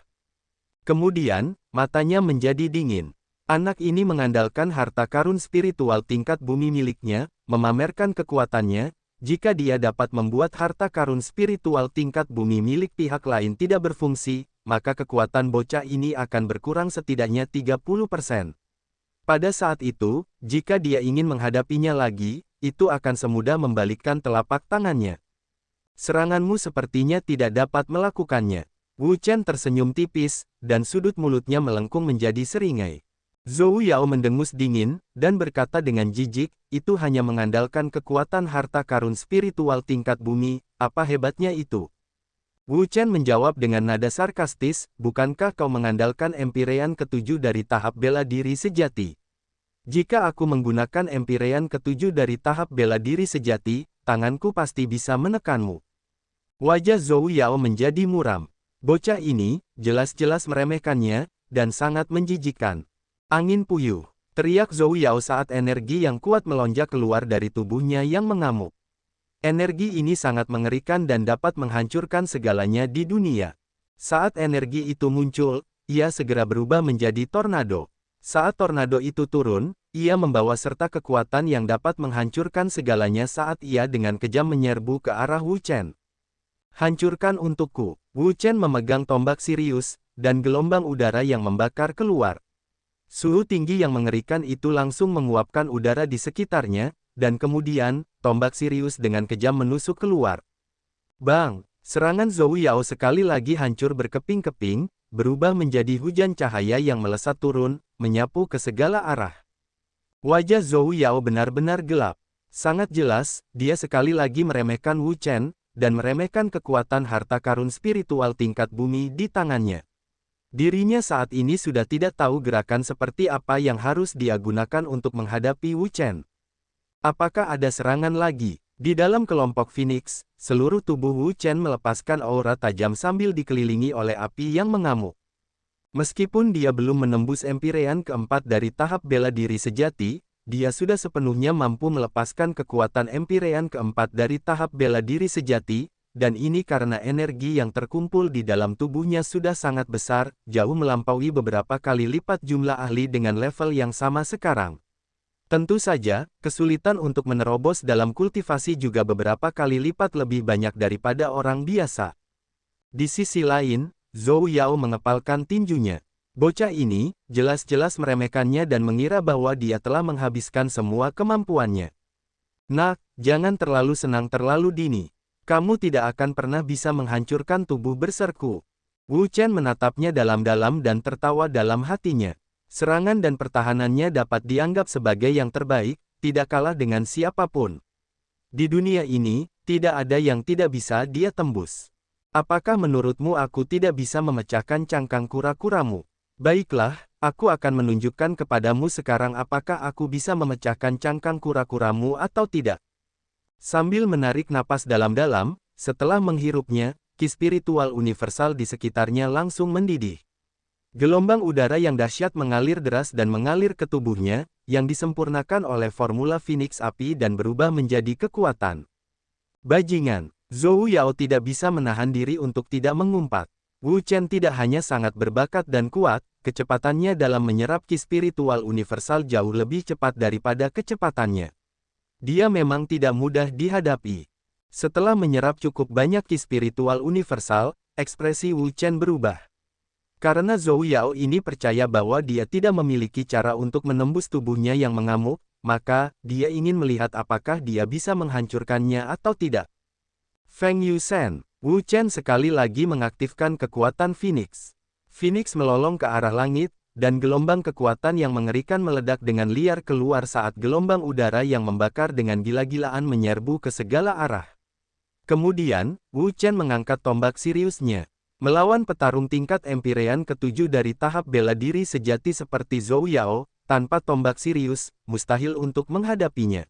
Kemudian, matanya menjadi dingin. Anak ini mengandalkan harta karun spiritual tingkat bumi miliknya, memamerkan kekuatannya. Jika dia dapat membuat harta karun spiritual tingkat bumi milik pihak lain tidak berfungsi, maka kekuatan bocah ini akan berkurang setidaknya 30%. Pada saat itu, jika dia ingin menghadapinya lagi, itu akan semudah membalikkan telapak tangannya. Seranganmu sepertinya tidak dapat melakukannya. Wu Chen tersenyum tipis, dan sudut mulutnya melengkung menjadi seringai. Zhou Yao mendengus dingin, dan berkata dengan jijik, itu hanya mengandalkan kekuatan harta karun spiritual tingkat bumi, apa hebatnya itu? Wu Chen menjawab dengan nada sarkastis, bukankah kau mengandalkan Empirean ke-7 dari tahap bela diri sejati? Jika aku menggunakan Empirean ke-7 dari tahap bela diri sejati, tanganku pasti bisa menekanmu. Wajah Zhou Yao menjadi muram. Bocah ini, jelas-jelas meremehkannya, dan sangat menjijikkan. Angin puyuh, teriak Zhou Yao saat energi yang kuat melonjak keluar dari tubuhnya yang mengamuk. Energi ini sangat mengerikan dan dapat menghancurkan segalanya di dunia. Saat energi itu muncul, ia segera berubah menjadi tornado. Saat tornado itu turun, ia membawa serta kekuatan yang dapat menghancurkan segalanya saat ia dengan kejam menyerbu ke arah Wu Chen. Hancurkan untukku. Wu Chen memegang tombak Sirius, dan gelombang udara yang membakar keluar. Suhu tinggi yang mengerikan itu langsung menguapkan udara di sekitarnya, dan kemudian, tombak Sirius dengan kejam menusuk keluar. Bang! Serangan Zhou Yao sekali lagi hancur berkeping-keping, berubah menjadi hujan cahaya yang melesat turun, menyapu ke segala arah. Wajah Zhou Yao benar-benar gelap. Sangat jelas, dia sekali lagi meremehkan Wu Chen, dan meremehkan kekuatan harta karun spiritual tingkat bumi di tangannya. Dirinya saat ini sudah tidak tahu gerakan seperti apa yang harus dia gunakan untuk menghadapi Wu Chen. Apakah ada serangan lagi? Di dalam kelompok Phoenix, seluruh tubuh Wu Chen melepaskan aura tajam sambil dikelilingi oleh api yang mengamuk. Meskipun dia belum menembus Empyrean keempat dari tahap bela diri sejati, dia sudah sepenuhnya mampu melepaskan kekuatan Empyrean keempat dari tahap bela diri sejati, dan ini karena energi yang terkumpul di dalam tubuhnya sudah sangat besar, jauh melampaui beberapa kali lipat jumlah ahli dengan level yang sama sekarang. Tentu saja, kesulitan untuk menerobos dalam kultivasi juga beberapa kali lipat lebih banyak daripada orang biasa. Di sisi lain, Zhou Yao mengepalkan tinjunya. Bocah ini, jelas-jelas meremehkannya dan mengira bahwa dia telah menghabiskan semua kemampuannya. Nak, jangan terlalu senang terlalu dini. Kamu tidak akan pernah bisa menghancurkan tubuh berserku. Wu Chen menatapnya dalam-dalam dan tertawa dalam hatinya. Serangan dan pertahanannya dapat dianggap sebagai yang terbaik, tidak kalah dengan siapapun. Di dunia ini, tidak ada yang tidak bisa dia tembus. Apakah menurutmu aku tidak bisa memecahkan cangkang kura-kuramu? Baiklah, aku akan menunjukkan kepadamu sekarang apakah aku bisa memecahkan cangkang kura-kuramu atau tidak. Sambil menarik napas dalam-dalam, setelah menghirupnya, ki spiritual universal di sekitarnya langsung mendidih. Gelombang udara yang dahsyat mengalir deras dan mengalir ke tubuhnya, yang disempurnakan oleh formula Phoenix api dan berubah menjadi kekuatan. Bajingan, Zhou Yao tidak bisa menahan diri untuk tidak mengumpat. Wu Chen tidak hanya sangat berbakat dan kuat, kecepatannya dalam menyerap ki spiritual universal jauh lebih cepat daripada kecepatannya. Dia memang tidak mudah dihadapi. Setelah menyerap cukup banyak ki spiritual universal, ekspresi Wu Chen berubah. Karena Zhou Yao ini percaya bahwa dia tidak memiliki cara untuk menembus tubuhnya yang mengamuk, maka, dia ingin melihat apakah dia bisa menghancurkannya atau tidak. Feng Yusen, Wu Chen sekali lagi mengaktifkan kekuatan Phoenix. Phoenix melolong ke arah langit, dan gelombang kekuatan yang mengerikan meledak dengan liar keluar saat gelombang udara yang membakar dengan gila-gilaan menyerbu ke segala arah. Kemudian, Wu Chen mengangkat tombak Siriusnya. Melawan petarung tingkat Empyrean ke-7 dari tahap bela diri sejati seperti Zhou Yao, tanpa tombak Sirius, mustahil untuk menghadapinya.